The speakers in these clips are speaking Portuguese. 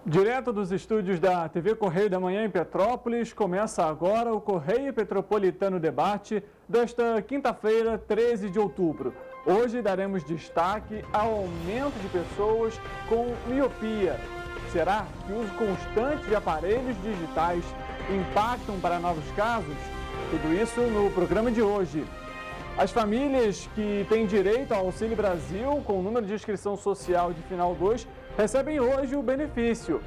Direto dos estúdios da TV Correio da Manhã em Petrópolis, começa agora o Correio Petropolitano Debate desta quinta-feira, 13 de outubro. Hoje daremos destaque ao aumento de pessoas com miopia. Será que o uso constante de aparelhos digitais impactam para novos casos? Tudo isso no programa de hoje. As famílias que têm direito ao Auxílio Brasil, com o número de inscrição social de final 2, recebem hoje o benefício.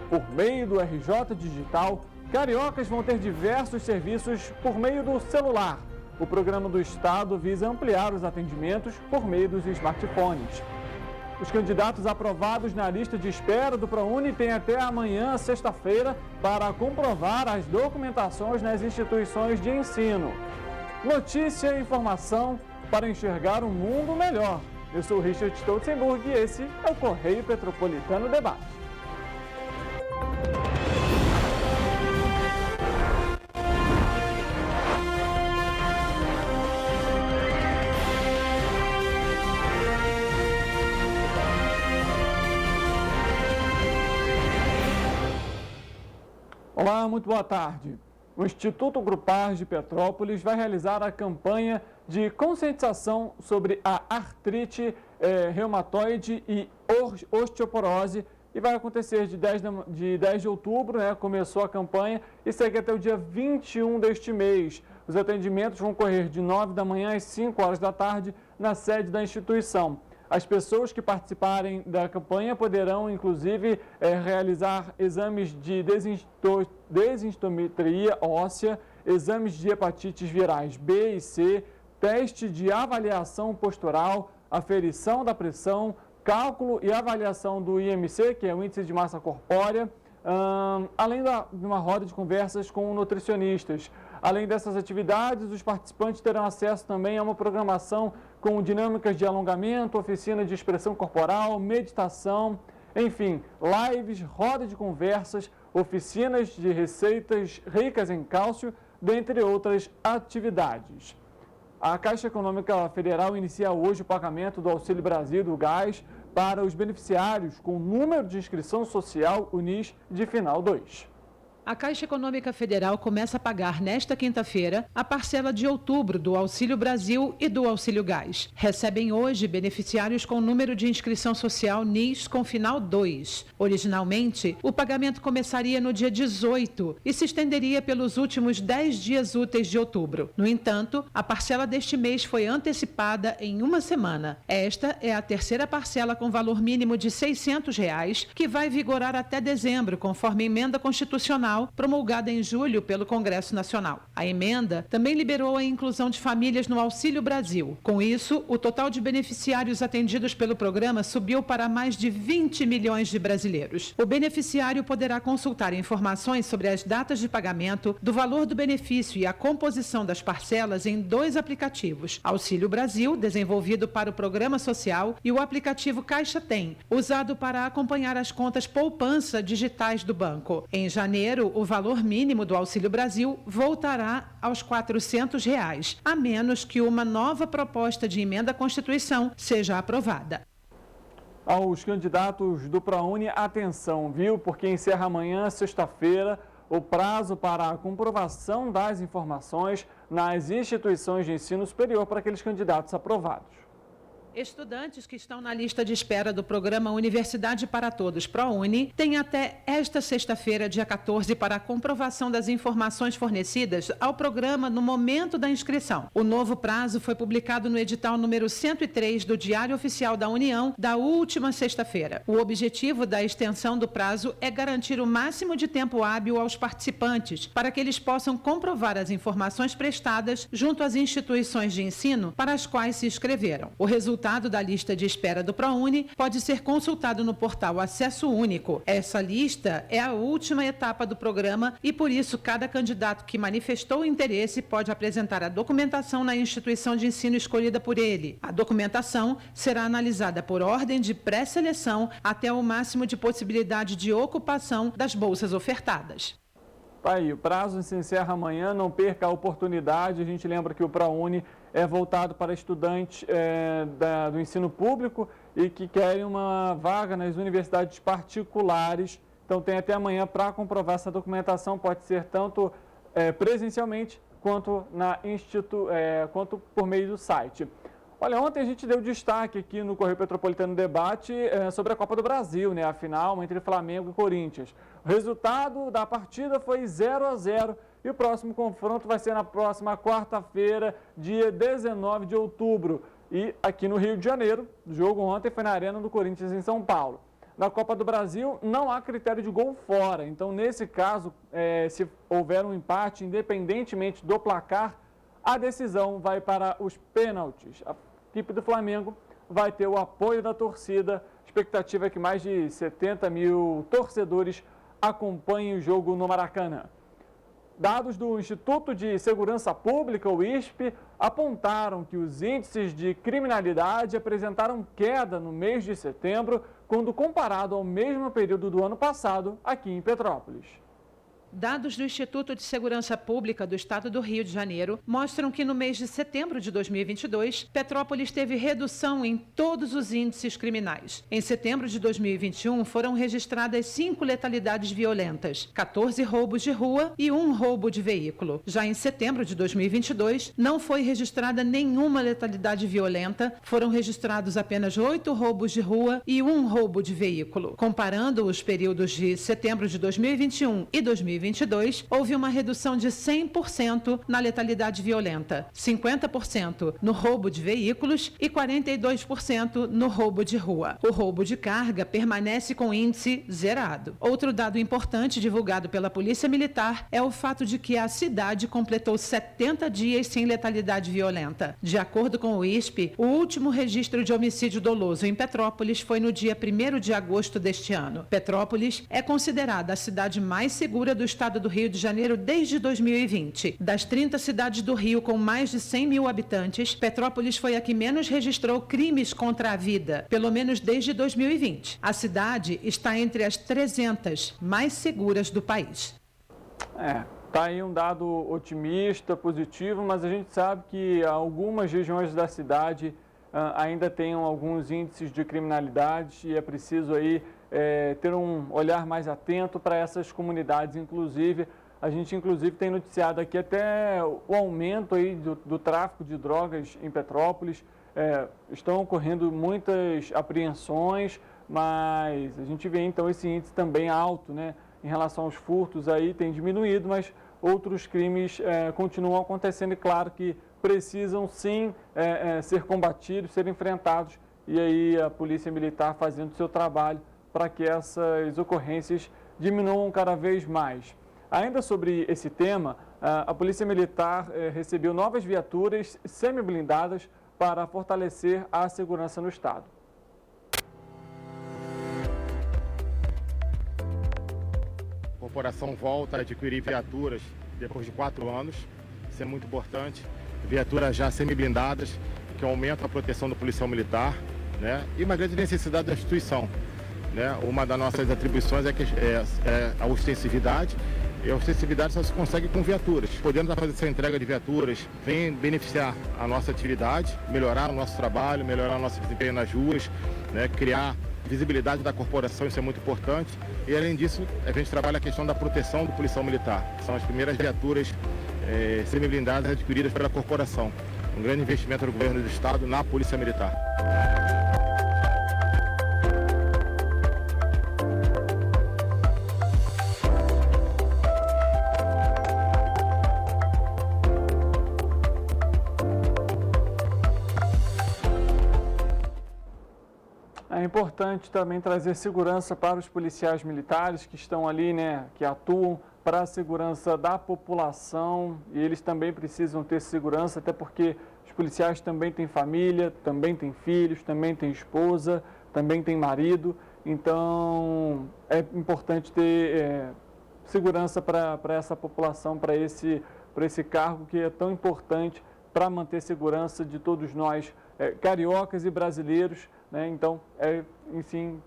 Por meio do RJ Digital, cariocas vão ter diversos serviços por meio do celular. O programa do Estado visa ampliar os atendimentos por meio dos smartphones. Os candidatos aprovados na lista de espera do ProUni têm até amanhã, sexta-feira, para comprovar as documentações nas instituições de ensino. Notícia e informação para enxergar um mundo melhor. Eu sou o Richard Stolzenburg e esse é o Correio Petropolitano Debate. Olá, muito boa tarde. O Instituto Grupar de Petrópolis vai realizar a campanha de conscientização sobre a artrite reumatoide e osteoporose e vai acontecer de 10 de outubro, começou a campanha e segue até o dia 21 deste mês. Os atendimentos vão ocorrer de 9 da manhã às 5 horas da tarde na sede da instituição. As pessoas que participarem da campanha poderão, inclusive, realizar exames de densitometria óssea, exames de hepatites virais B e C, teste de avaliação postural, aferição da pressão, cálculo e avaliação do IMC, que é o Índice de Massa Corpórea, além de uma roda de conversas com nutricionistas. Além dessas atividades, os participantes terão acesso também a uma programação com dinâmicas de alongamento, oficina de expressão corporal, meditação, enfim, lives, roda de conversas, oficinas de receitas ricas em cálcio, dentre outras atividades. A Caixa Econômica Federal inicia hoje o pagamento do Auxílio Brasil do Gás para os beneficiários com número de inscrição social UNIS de final 2. A Caixa Econômica Federal começa a pagar nesta quinta-feira a parcela de outubro do Auxílio Brasil e do Auxílio Gás. Recebem hoje beneficiários com número de inscrição social NIS com final 2. Originalmente, o pagamento começaria no dia 18 e se estenderia pelos últimos 10 dias úteis de outubro. No entanto, a parcela deste mês foi antecipada em uma semana. Esta é a terceira parcela com valor mínimo de R$ 600, que vai vigorar até dezembro, conforme emenda constitucional promulgada em julho pelo Congresso Nacional. A emenda também liberou a inclusão de famílias no Auxílio Brasil. Com isso, o total de beneficiários atendidos pelo programa subiu para mais de 20 milhões de brasileiros. O beneficiário poderá consultar informações sobre as datas de pagamento, do valor do benefício e a composição das parcelas em 2 aplicativos: Auxílio Brasil, desenvolvido para o Programa Social, e o aplicativo Caixa Tem, usado para acompanhar as contas poupança digitais do banco. Em janeiro, o valor mínimo do Auxílio Brasil voltará aos R$ 400, a menos que uma nova proposta de emenda à Constituição seja aprovada. Aos candidatos do ProUni, atenção, viu? Porque encerra amanhã, sexta-feira, o prazo para a comprovação das informações nas instituições de ensino superior para aqueles candidatos aprovados. Estudantes que estão na lista de espera do programa Universidade para Todos ProUni têm até esta sexta-feira, dia 14, para a comprovação das informações fornecidas ao programa no momento da inscrição. O novo prazo foi publicado no edital número 103 do Diário Oficial da União da última sexta-feira. O objetivo da extensão do prazo é garantir o máximo de tempo hábil aos participantes para que eles possam comprovar as informações prestadas junto às instituições de ensino para as quais se inscreveram. O resultado da lista de espera do ProUni pode ser consultado no portal Acesso Único. Essa lista é a última etapa do programa e, por isso, cada candidato que manifestou interesse pode apresentar a documentação na instituição de ensino escolhida por ele. A documentação será analisada por ordem de pré-seleção até o máximo de possibilidade de ocupação das bolsas ofertadas. Aí, o prazo se encerra amanhã, não perca a oportunidade. A gente lembra que o ProUni é voltado para estudantes do ensino público e que querem uma vaga nas universidades particulares Então tem até amanhã para comprovar essa documentação, pode ser tanto presencialmente quanto, quanto por meio do site. Olha, ontem a gente deu destaque aqui no Correio Petropolitano Debate sobre a Copa do Brasil, né? A final entre Flamengo e Corinthians. O resultado da partida foi 0-0 e o próximo confronto vai ser na próxima quarta-feira, dia 19 de outubro. E aqui no Rio de Janeiro, o jogo ontem foi na Arena do Corinthians em São Paulo. Na Copa do Brasil não há critério de gol fora, então nesse caso, se houver um empate, independentemente do placar, a decisão vai para os pênaltis. A equipe do Flamengo vai ter o apoio da torcida. A expectativa é que mais de 70 mil torcedores acompanhem o jogo no Maracanã. Dados do Instituto de Segurança Pública, o ISP, apontaram que os índices de criminalidade apresentaram queda no mês de setembro, quando comparado ao mesmo período do ano passado aqui em Petrópolis. Dados do Instituto de Segurança Pública do Estado do Rio de Janeiro mostram que no mês de setembro de 2022, Petrópolis teve redução em todos os índices criminais. Em setembro de 2021, foram registradas 5 letalidades violentas, 14 roubos de rua e 1 roubo de veículo. Já em setembro de 2022, não foi registrada nenhuma letalidade violenta, foram registrados apenas 8 roubos de rua e 1 roubo de veículo. Comparando os períodos de setembro de 2021 e 2022, houve uma redução de 100% na letalidade violenta, 50% no roubo de veículos e 42% no roubo de rua. O roubo de carga permanece com índice zerado. Outro dado importante divulgado pela Polícia Militar é o fato de que a cidade completou 70 dias sem letalidade violenta. De acordo com o ISP, o último registro de homicídio doloso em Petrópolis foi no dia 1º de agosto deste ano. Petrópolis é considerada a cidade mais segura do estado do Rio de Janeiro desde 2020. Das 30 cidades do Rio com mais de 100 mil habitantes, Petrópolis foi a que menos registrou crimes contra a vida, pelo menos desde 2020. A cidade está entre as 300 mais seguras do país. Tá aí um dado otimista, positivo, mas a gente sabe que algumas regiões da cidade ainda têm alguns índices de criminalidade e é preciso aí ter um olhar mais atento para essas comunidades. Inclusive, a gente tem noticiado aqui até o aumento aí do tráfico de drogas em Petrópolis. Estão ocorrendo muitas apreensões, mas a gente vê então esse índice também alto, né? Em relação aos furtos aí tem diminuído, mas outros crimes continuam acontecendo e claro que precisam sim ser combatidos, ser enfrentados, e aí a Polícia Militar fazendo o seu trabalho para que essas ocorrências diminuam cada vez mais. Ainda sobre esse tema, a Polícia Militar recebeu novas viaturas semi-blindadas para fortalecer a segurança no estado. A corporação volta a adquirir viaturas depois de 4 anos, isso é muito importante. Viaturas já semi-blindadas, que aumentam a proteção do policial militar, né? E uma grande necessidade da instituição. Uma das nossas atribuições é a ostensividade, e a ostensividade só se consegue com viaturas. Podemos fazer essa entrega de viaturas, vem beneficiar a nossa atividade, melhorar o nosso trabalho, melhorar o nosso desempenho nas ruas, né? Criar visibilidade da corporação, isso é muito importante. E além disso, a gente trabalha a questão da proteção do policial militar. São as primeiras viaturas semi-blindadas adquiridas pela corporação. Um grande investimento do governo do estado na Polícia Militar. É importante também trazer segurança para os policiais militares que estão ali, né, que atuam para a segurança da população, e eles também precisam ter segurança, até porque os policiais também têm família, também têm filhos, também têm esposa, também têm marido, então é importante ter segurança para essa população, para esse cargo que é tão importante para manter segurança de todos nós, cariocas e brasileiros, né? Então, enfim,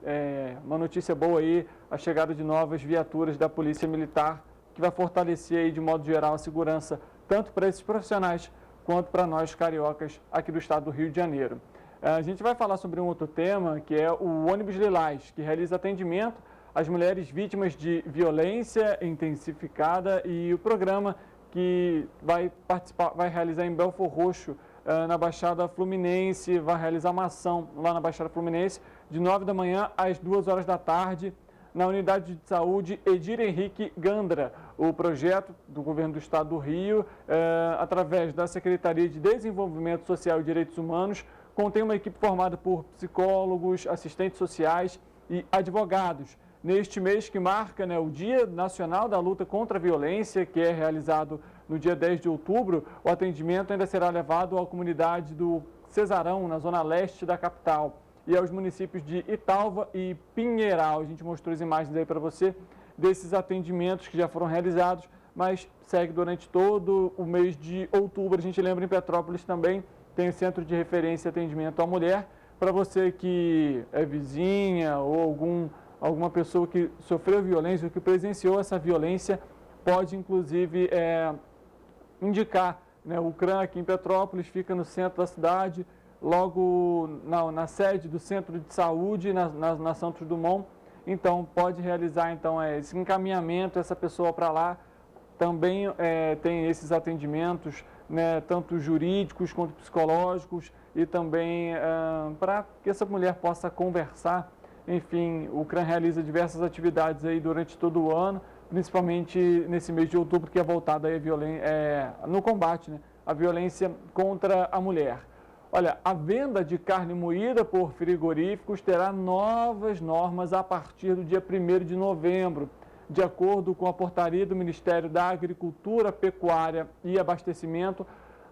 uma notícia boa aí, a chegada de novas viaturas da Polícia Militar, que vai fortalecer aí, de modo geral, a segurança, tanto para esses profissionais, quanto para nós cariocas aqui do estado do Rio de Janeiro. A gente vai falar sobre um outro tema, que é o ônibus Lilás, que realiza atendimento as mulheres vítimas de violência intensificada e o programa que vai realizar em Belfor Roxo, na Baixada Fluminense, vai realizar uma ação lá na Baixada Fluminense, de 9 da manhã às 2 horas da tarde, na Unidade de Saúde Edir Henrique Gandra. O projeto do Governo do Estado do Rio, através da Secretaria de Desenvolvimento Social e Direitos Humanos, contém uma equipe formada por psicólogos, assistentes sociais e advogados. Neste mês que marca, né, o Dia Nacional da Luta contra a Violência, que é realizado no dia 10 de outubro, o atendimento ainda será levado à comunidade do Cesarão, na zona leste da capital, e aos municípios de Italva e Pinheiral. A gente mostrou as imagens aí para você desses atendimentos que já foram realizados, mas segue durante todo o mês de outubro. A gente lembra, em Petrópolis também tem o Centro de Referência e Atendimento à Mulher. Para você que é vizinha ou alguma pessoa que sofreu violência ou que presenciou essa violência, pode inclusive indicar, né? O CRAM aqui em Petrópolis fica no centro da cidade, logo na sede do Centro de Saúde, na Santos Dumont. Então, pode realizar esse encaminhamento, essa pessoa para lá. Também tem esses atendimentos, né, tanto jurídicos quanto psicológicos, e também para que essa mulher possa conversar. Enfim, o CRAM realiza diversas atividades aí durante todo o ano, principalmente nesse mês de outubro, que é voltado aí no combate, né, à violência contra a mulher. Olha, a venda de carne moída por frigoríficos terá novas normas a partir do dia 1º de novembro. De acordo com a portaria do Ministério da Agricultura, Pecuária e Abastecimento,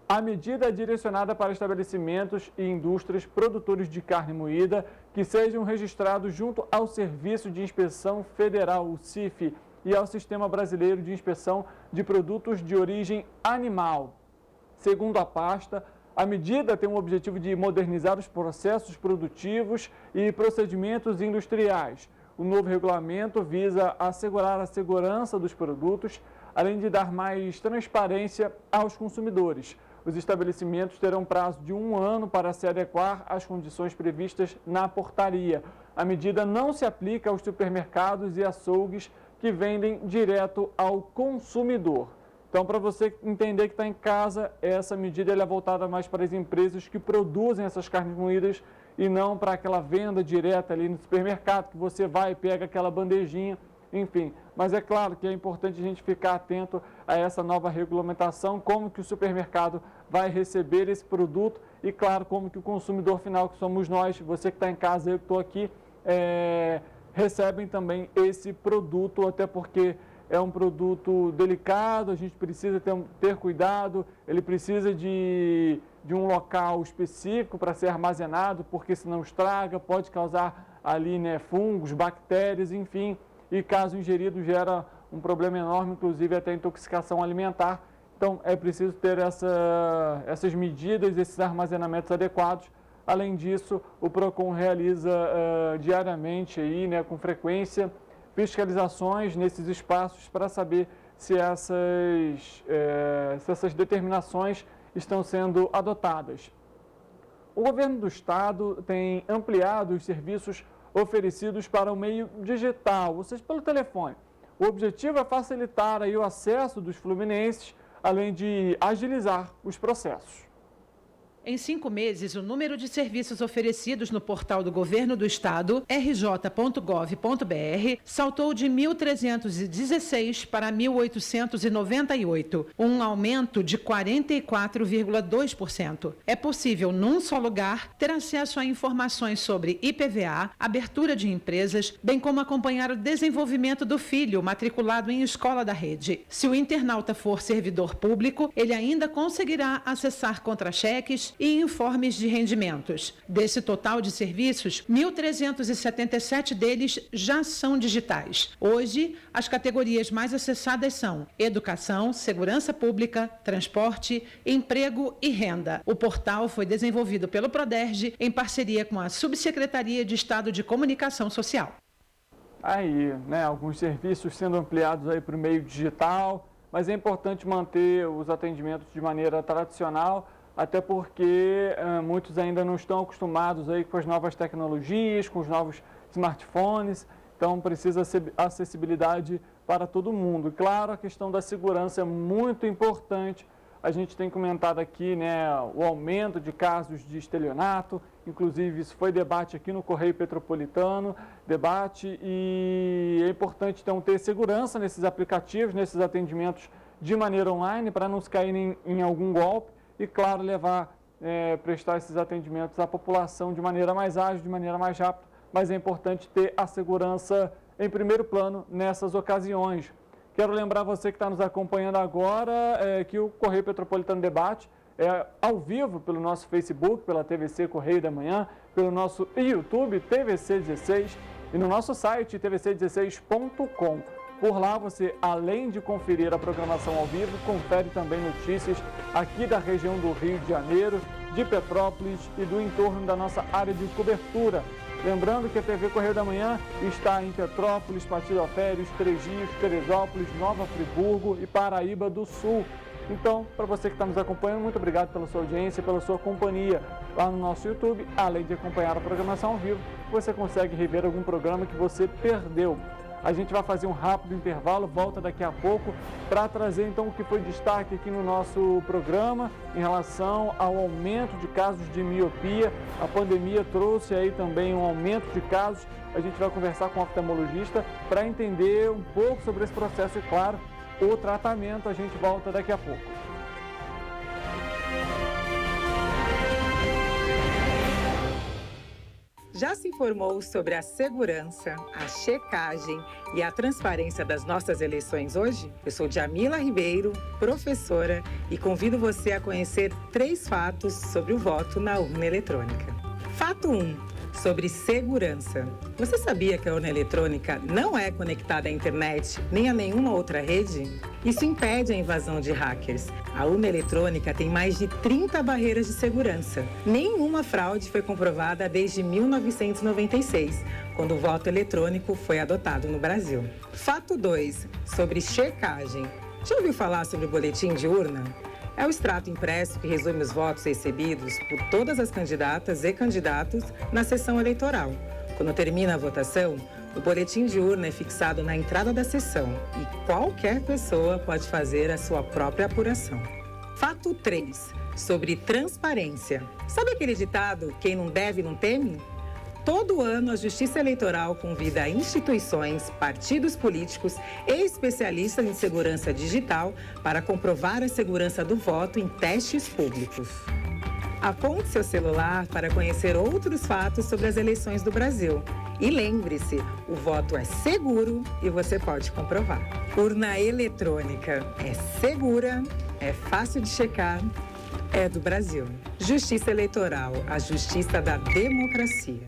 a medida é direcionada para estabelecimentos e indústrias produtores de carne moída que sejam registrados junto ao Serviço de Inspeção Federal, o CIF, e ao Sistema Brasileiro de Inspeção de Produtos de Origem Animal. Segundo a pasta, a medida tem o objetivo de modernizar os processos produtivos e procedimentos industriais. O novo regulamento visa assegurar a segurança dos produtos, além de dar mais transparência aos consumidores. Os estabelecimentos terão prazo de 1 ano para se adequar às condições previstas na portaria. A medida não se aplica aos supermercados e açougues que vendem direto ao consumidor. Então, para você entender que está em casa, essa medida é voltada mais para as empresas que produzem essas carnes moídas e não para aquela venda direta ali no supermercado, que você vai e pega aquela bandejinha, enfim. Mas é claro que é importante a gente ficar atento a essa nova regulamentação, como que o supermercado vai receber esse produto e, claro, como que o consumidor final, que somos nós, você que está em casa, eu que estou aqui, recebem também esse produto, até porque é um produto delicado, a gente precisa ter cuidado, ele precisa de um local específico para ser armazenado, porque senão estraga, pode causar ali, né, fungos, bactérias, enfim, e caso ingerido gera um problema enorme, inclusive até intoxicação alimentar. Então é preciso ter essas medidas, esses armazenamentos adequados. Além disso, o PROCON realiza diariamente, aí, né, com frequência, fiscalizações nesses espaços para saber se essas determinações estão sendo adotadas. O governo do estado tem ampliado os serviços oferecidos para o meio digital, ou seja, pelo telefone. O objetivo é facilitar aí o acesso dos fluminenses, além de agilizar os processos. Em 5 meses, o número de serviços oferecidos no portal do Governo do Estado, rj.gov.br, saltou de 1.316 para 1.898, um aumento de 44,2%. É possível, num só lugar, ter acesso a informações sobre IPVA, abertura de empresas, bem como acompanhar o desenvolvimento do filho matriculado em escola da rede. Se o internauta for servidor público, ele ainda conseguirá acessar contra-cheques e informes de rendimentos. Desse total de serviços, 1.377 deles já são digitais. Hoje, as categorias mais acessadas são educação, segurança pública, transporte, emprego e renda. O portal foi desenvolvido pelo Proderj em parceria com a Subsecretaria de Estado de Comunicação Social. Aí, né, alguns serviços sendo ampliados aí para o meio digital, mas é importante manter os atendimentos de maneira tradicional, até porque muitos ainda não estão acostumados aí com as novas tecnologias, com os novos smartphones. então precisa ser acessibilidade para todo mundo. E claro, a questão da segurança é muito importante. A gente tem comentado aqui, né, o aumento de casos de estelionato, inclusive isso foi debate aqui no Correio Petropolitano, e é importante então ter segurança nesses aplicativos, nesses atendimentos de maneira online, para não se cair em algum golpe e, claro, prestar esses atendimentos à população de maneira mais ágil, de maneira mais rápida, mas é importante ter a segurança em primeiro plano nessas ocasiões. Quero lembrar você que está nos acompanhando agora que o Correio Petropolitano Debate é ao vivo pelo nosso Facebook, pela TVC Correio da Manhã, pelo nosso YouTube, TVC16, e no nosso site, tvc16.com. Por lá você, além de conferir a programação ao vivo, confere também notícias aqui da região do Rio de Janeiro, de Petrópolis e do entorno da nossa área de cobertura. Lembrando que a TV Correio da Manhã está em Petrópolis, Patilhoférios, Três Rios, Teresópolis, Nova Friburgo e Paraíba do Sul. Então, para você que está nos acompanhando, muito obrigado pela sua audiência, pela sua companhia lá no nosso YouTube. Além de acompanhar a programação ao vivo, você consegue rever algum programa que você perdeu. A gente vai fazer um rápido intervalo, volta daqui a pouco para trazer então o que foi destaque aqui no nosso programa em relação ao aumento de casos de miopia. A pandemia trouxe aí também um aumento de casos. A gente vai conversar com o oftalmologista para entender um pouco sobre esse processo e, claro, o tratamento. A gente volta daqui a pouco. Já se informou sobre a segurança, a checagem e a transparência das nossas eleições hoje? Eu sou Jamila Ribeiro, professora, e convido você a conhecer 3 fatos sobre o voto na urna eletrônica. Fato 1. Sobre segurança. Você sabia que a urna eletrônica não é conectada à internet nem a nenhuma outra rede? Isso impede a invasão de hackers. A urna eletrônica tem mais de 30 barreiras de segurança. Nenhuma fraude foi comprovada desde 1996, quando o voto eletrônico foi adotado no Brasil. Fato 2. Sobre checagem. Já ouviu falar sobre o boletim de urna? É o extrato impresso que resume os votos recebidos por todas as candidatas e candidatos na sessão eleitoral. Quando termina a votação, o boletim de urna é fixado na entrada da sessão e qualquer pessoa pode fazer a sua própria apuração. Fato 3. Sobre transparência. Sabe aquele ditado, quem não deve não teme? Todo ano, a Justiça Eleitoral convida instituições, partidos políticos e especialistas em segurança digital para comprovar a segurança do voto em testes públicos. Aponte seu celular para conhecer outros fatos sobre as eleições do Brasil. E lembre-se, o voto é seguro e você pode comprovar. Urna eletrônica é segura, é fácil de checar, é do Brasil. Justiça Eleitoral, a justiça da democracia.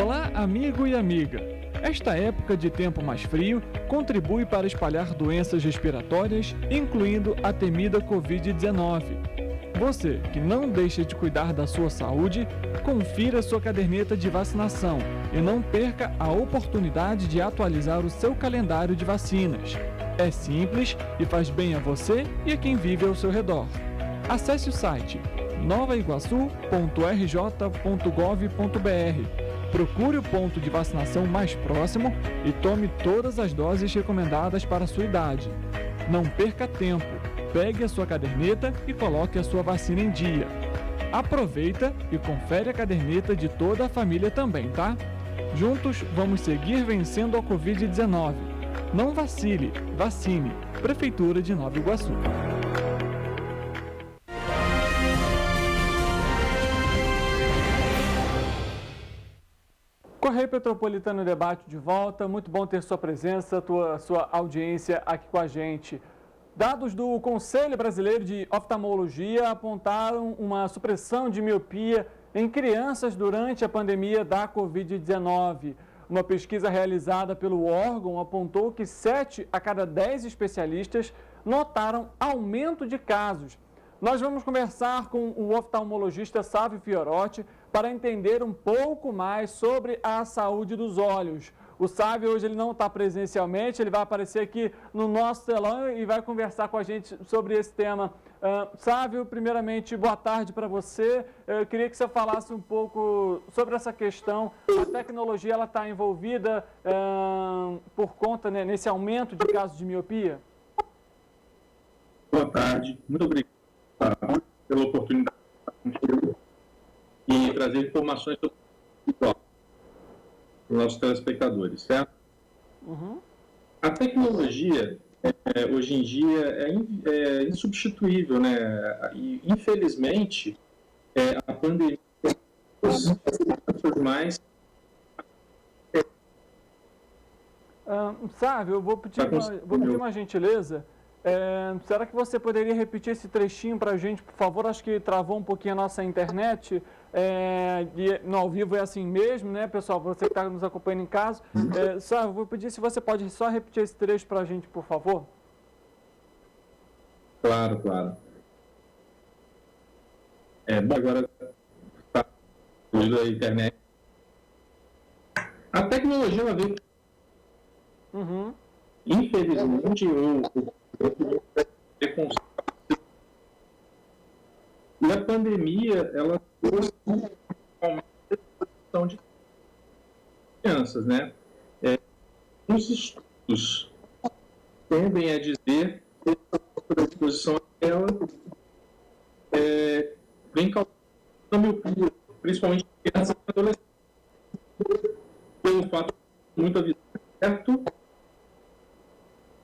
Olá, amigo e amiga! Esta época de tempo mais frio contribui para espalhar doenças respiratórias, incluindo a temida Covid-19. Você que não deixa de cuidar da sua saúde, confira sua caderneta de vacinação e não perca a oportunidade de atualizar o seu calendário de vacinas. É simples e faz bem a você e a quem vive ao seu redor. Acesse o site novaiguaçu.rj.gov.br. Procure o ponto de vacinação mais próximo e tome todas as doses recomendadas para a sua idade. Não perca tempo, pegue a sua caderneta e coloque a sua vacina em dia. Aproveita e confere a caderneta de toda a família também, tá? Juntos vamos seguir vencendo a Covid-19. Não vacile, vacine. Prefeitura de Nova Iguaçu. Correio Petropolitano Debate de volta, muito bom ter sua presença, sua audiência aqui com a gente. Dados do Conselho Brasileiro de Oftalmologia apontaram uma supressão de miopia em crianças durante a pandemia da Covid-19. Uma pesquisa realizada pelo órgão apontou que 7 a cada 10 especialistas notaram aumento de casos. Nós vamos conversar com o oftalmologista Sávio Fiorotti para entender um pouco mais sobre a saúde dos olhos. O Sávio hoje ele não está presencialmente, ele vai aparecer aqui no nosso telão e vai conversar com a gente sobre esse tema Sávio, primeiramente, boa tarde para você. Eu queria que você falasse um pouco sobre essa questão. A tecnologia ela está envolvida por conta, né, nesse aumento de casos de miopia? Boa tarde, muito obrigado pela oportunidade e trazer informações sobre os nossos telespectadores, certo? Uhum. A tecnologia, hoje em dia, é insubstituível, né? E, infelizmente, a pandemia mais... Sávio, eu vou pedir uma gentileza. Será que você poderia repetir esse trechinho para a gente, por favor? Acho que travou um pouquinho a nossa internet. No ao vivo é assim mesmo, né, pessoal? Você que está nos acompanhando em casa. Sávio, vou pedir se você pode só repetir esse trecho para a gente, por favor. Claro. Bom, agora está uso da internet. A tecnologia, ela veio... Uhum. Infelizmente, e a pandemia, ela trouxe uma aumentação de crianças, né? Os estudos tendem a dizer que a exposição a ela vem causando miopia, principalmente crianças e adolescentes, pelo fato de muita visão perto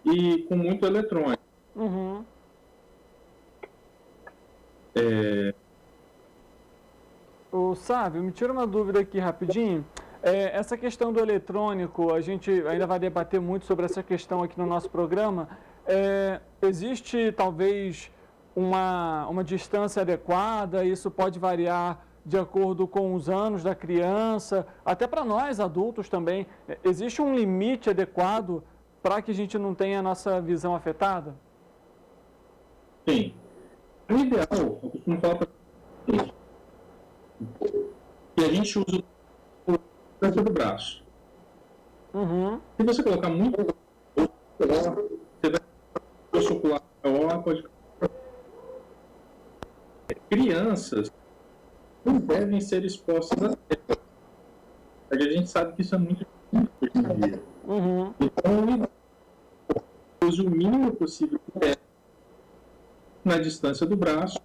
e com muito eletrônico. Uhum. Sávio, me tira uma dúvida aqui rapidinho. Essa questão do eletrônico, a gente ainda vai debater muito sobre essa questão aqui no nosso programa. Existe talvez uma distância adequada? Isso pode variar de acordo com os anos da criança, até para nós adultos também. Existe um limite adequado para que a gente não tenha a nossa visão afetada? Sim. O ideal, eu costumo falar para vocês, que a gente usa o canto do braço. Uhum. Se você colocar muito, você vai o ocular maior, pode... Crianças não devem ser expostas a tela. A gente sabe que isso é muito difícil hoje em dia. Uhum. Então, use o mínimo possível na distância do braço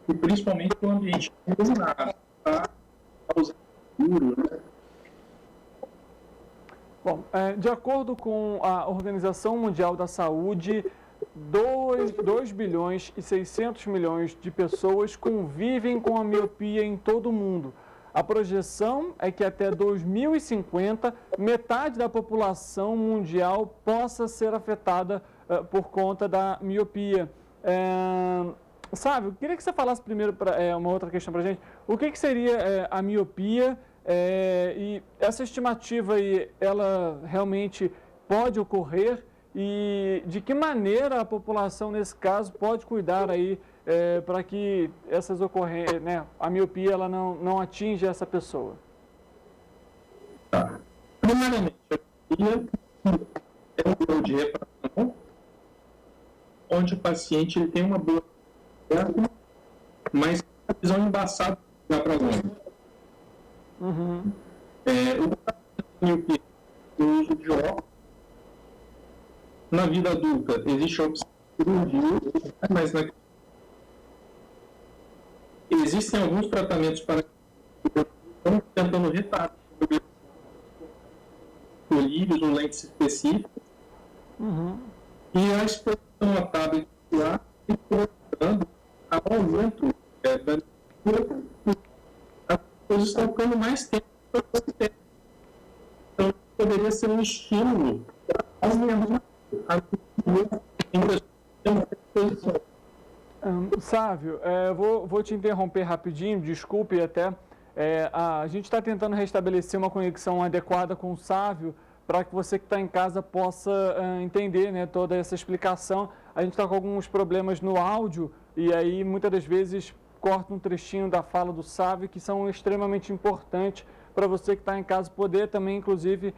e principalmente no ambiente iluminado, para causar seguro, né? Bom, de acordo com a Organização Mundial da Saúde, 2 bilhões e 600 milhões de pessoas convivem com a miopia em todo o mundo. A projeção é que até 2050, metade da população mundial possa ser afetada por conta da miopia. Sávio, eu queria que você falasse primeiro uma outra questão para a gente. O que seria a miopia e essa estimativa aí, ela realmente pode ocorrer? E de que maneira a população, nesse caso, pode cuidar aí para que essas ocorrências, né, a miopia ela não atinja essa pessoa? Tá. Primeiramente, a miopia é um grau de reparação onde o paciente ele tem uma boa visão, mas a visão embaçada para longe. Uhum. O miopia, o uso de óculos. Na vida adulta, existe a opção de cirurgia, mas existem alguns tratamentos para estão tentando retardar colírios ou lentes específicas. Uhum. E a exposição a tablet lá mostrando ao aumento da as coisas estão ficando mais tempo para você ter. Então, poderia ser um estímulo para aumentar Sávio, vou te interromper rapidinho, desculpe até. A gente está tentando restabelecer uma conexão adequada com o Sávio para que você que está em casa possa entender, né, toda essa explicação. A gente está com alguns problemas no áudio e aí muitas das vezes corta um trechinho da fala do Sávio que são extremamente importantes para você que está em casa poder também, inclusive,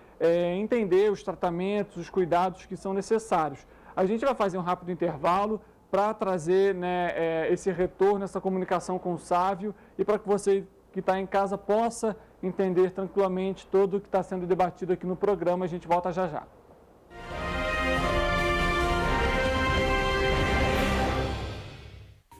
entender os tratamentos, os cuidados que são necessários. A gente vai fazer um rápido intervalo, para trazer, né, esse retorno, essa comunicação com o Sávio e para que você que está em casa possa entender tranquilamente tudo o que está sendo debatido aqui no programa. A gente volta já já.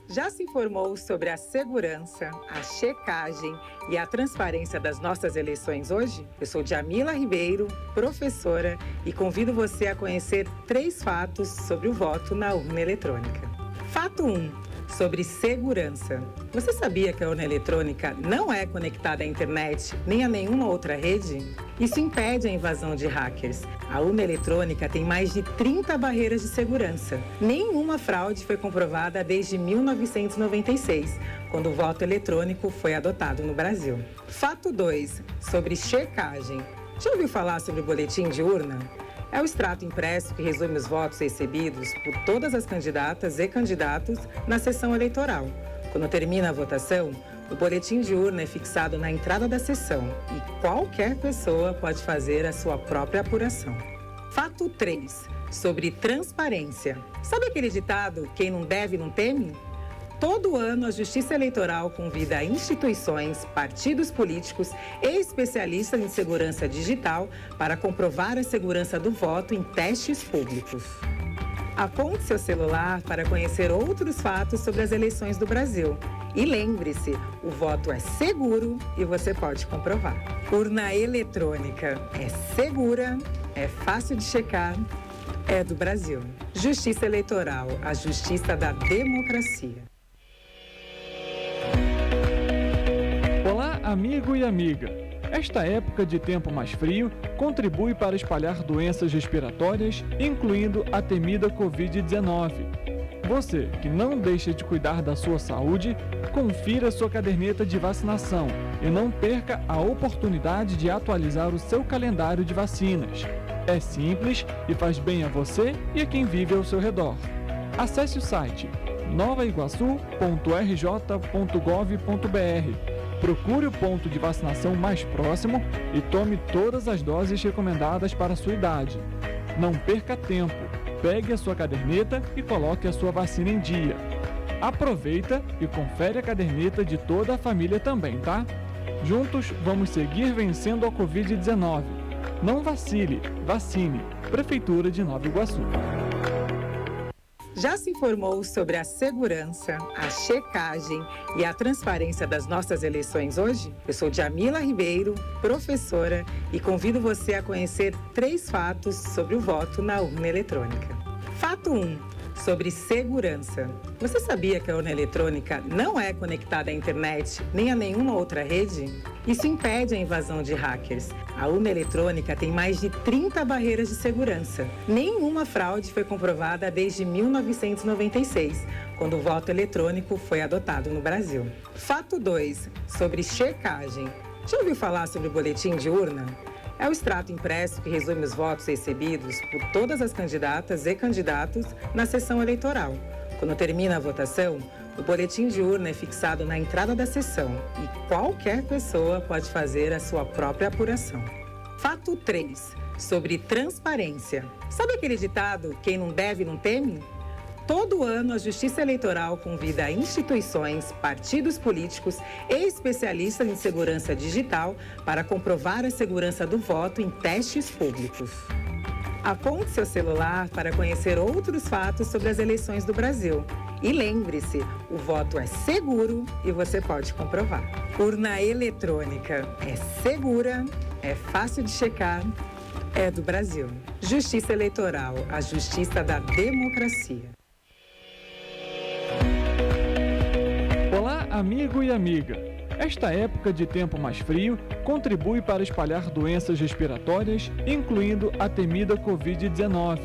Já se informou sobre a segurança, a checagem e a transparência das nossas eleições hoje? Eu sou Jamila Ribeiro, professora, e convido você a conhecer 3 fatos sobre o voto na urna eletrônica. Fato 1. Sobre segurança. Você sabia que a urna eletrônica não é conectada à internet nem a nenhuma outra rede? Isso impede a invasão de hackers. A urna eletrônica tem mais de 30 barreiras de segurança. Nenhuma fraude foi comprovada desde 1996, quando o voto eletrônico foi adotado no Brasil. Fato 2. Sobre checagem. Já ouviu falar sobre o boletim de urna? É o extrato impresso que resume os votos recebidos por todas as candidatas e candidatos na sessão eleitoral. Quando termina a votação, o boletim de urna é fixado na entrada da sessão e qualquer pessoa pode fazer a sua própria apuração. Fato 3. Sobre transparência. Sabe aquele ditado, quem não deve não teme? Todo ano, a Justiça Eleitoral convida instituições, partidos políticos e especialistas em segurança digital para comprovar a segurança do voto em testes públicos. Aponte seu celular para conhecer outros fatos sobre as eleições do Brasil. E lembre-se, o voto é seguro e você pode comprovar. Urna eletrônica é segura, é fácil de checar, é do Brasil. Justiça Eleitoral, a justiça da democracia. Olá, amigo e amiga! Esta época de tempo mais frio contribui para espalhar doenças respiratórias, incluindo a temida Covid-19. Você que não deixa de cuidar da sua saúde, confira sua caderneta de vacinação e não perca a oportunidade de atualizar o seu calendário de vacinas. É simples e faz bem a você e a quem vive ao seu redor. Acesse o site novaiguaçu.rj.gov.br. Procure o ponto de vacinação mais próximo e tome todas as doses recomendadas para a sua idade. Não perca tempo, pegue a sua caderneta e coloque a sua vacina em dia. Aproveita e confere a caderneta de toda a família também, tá? Juntos vamos seguir vencendo a Covid-19. Não vacile, vacine. Prefeitura de Nova Iguaçu. Já se informou sobre a segurança, a checagem e a transparência das nossas eleições hoje? Eu sou Jamila Ribeiro, professora, e convido você a conhecer 3 fatos sobre o voto na urna eletrônica. Fato 1. Sobre segurança. Você sabia que a urna eletrônica não é conectada à internet nem a nenhuma outra rede? Isso impede a invasão de hackers. A urna eletrônica tem mais de 30 barreiras de segurança. Nenhuma fraude foi comprovada desde 1996, quando o voto eletrônico foi adotado no Brasil. Fato 2. Sobre checagem. Já ouviu falar sobre o boletim de urna? É o extrato impresso que resume os votos recebidos por todas as candidatas e candidatos na sessão eleitoral. Quando termina a votação, o boletim de urna é fixado na entrada da sessão e qualquer pessoa pode fazer a sua própria apuração. Fato 3. Sobre transparência. Sabe aquele ditado, quem não deve não teme? Todo ano, a Justiça Eleitoral convida instituições, partidos políticos e especialistas em segurança digital para comprovar a segurança do voto em testes públicos. Aponte seu celular para conhecer outros fatos sobre as eleições do Brasil. E lembre-se, o voto é seguro e você pode comprovar. Urna eletrônica é segura, é fácil de checar, é do Brasil. Justiça Eleitoral, a justiça da democracia. Olá, amigo e amiga! Esta época de tempo mais frio contribui para espalhar doenças respiratórias, incluindo a temida Covid-19.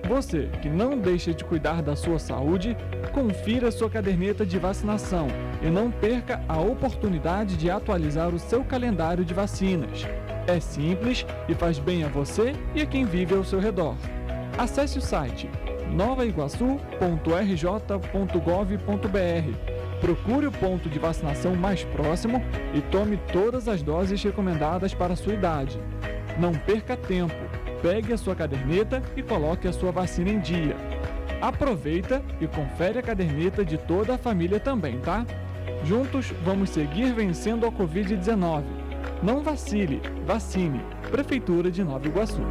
Você que não deixa de cuidar da sua saúde, confira sua caderneta de vacinação e não perca a oportunidade de atualizar o seu calendário de vacinas. É simples e faz bem a você e a quem vive ao seu redor. Acesse o site novaiguaçu.rj.gov.br. Procure o ponto de vacinação mais próximo e tome todas as doses recomendadas para a sua idade. Não perca tempo, pegue a sua caderneta e coloque a sua vacina em dia. Aproveita e confere a caderneta de toda a família também, tá? Juntos vamos seguir vencendo a Covid-19. Não vacile, vacine. Prefeitura de Nova Iguaçu.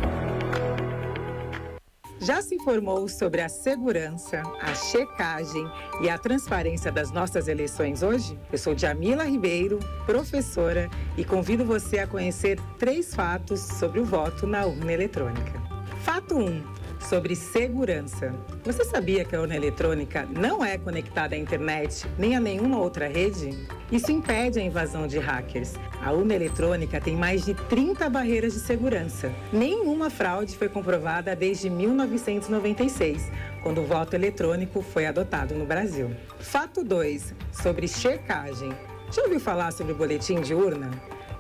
Já se informou sobre a segurança, a checagem e a transparência das nossas eleições hoje? Eu sou Jamila Ribeiro, professora, e convido você a conhecer 3 fatos sobre o voto na urna eletrônica. Fato 1. Sobre segurança. Você sabia que a urna eletrônica não é conectada à internet nem a nenhuma outra rede? Isso impede a invasão de hackers. A urna eletrônica tem mais de 30 barreiras de segurança. Nenhuma fraude foi comprovada desde 1996, quando o voto eletrônico foi adotado no Brasil. Fato 2. Sobre checagem. Já ouviu falar sobre o boletim de urna?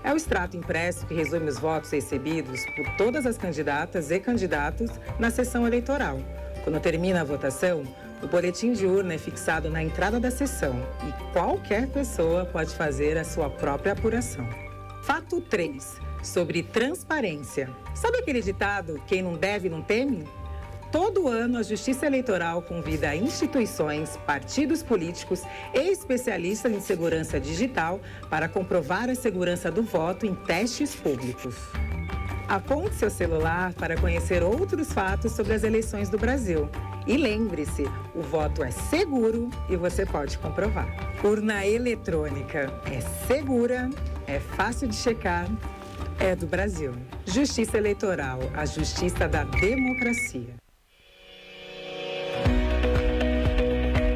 É o extrato impresso que resume os votos recebidos por todas as candidatas e candidatos na sessão eleitoral. Quando termina a votação, o boletim de urna é fixado na entrada da sessão e qualquer pessoa pode fazer a sua própria apuração. Fato 3. Sobre transparência. Sabe aquele ditado, quem não deve não teme? Todo ano, a Justiça Eleitoral convida instituições, partidos políticos e especialistas em segurança digital para comprovar a segurança do voto em testes públicos. Aponte seu celular para conhecer outros fatos sobre as eleições do Brasil. E lembre-se, o voto é seguro e você pode comprovar. Urna eletrônica é segura, é fácil de checar, é do Brasil. Justiça Eleitoral, a justiça da democracia.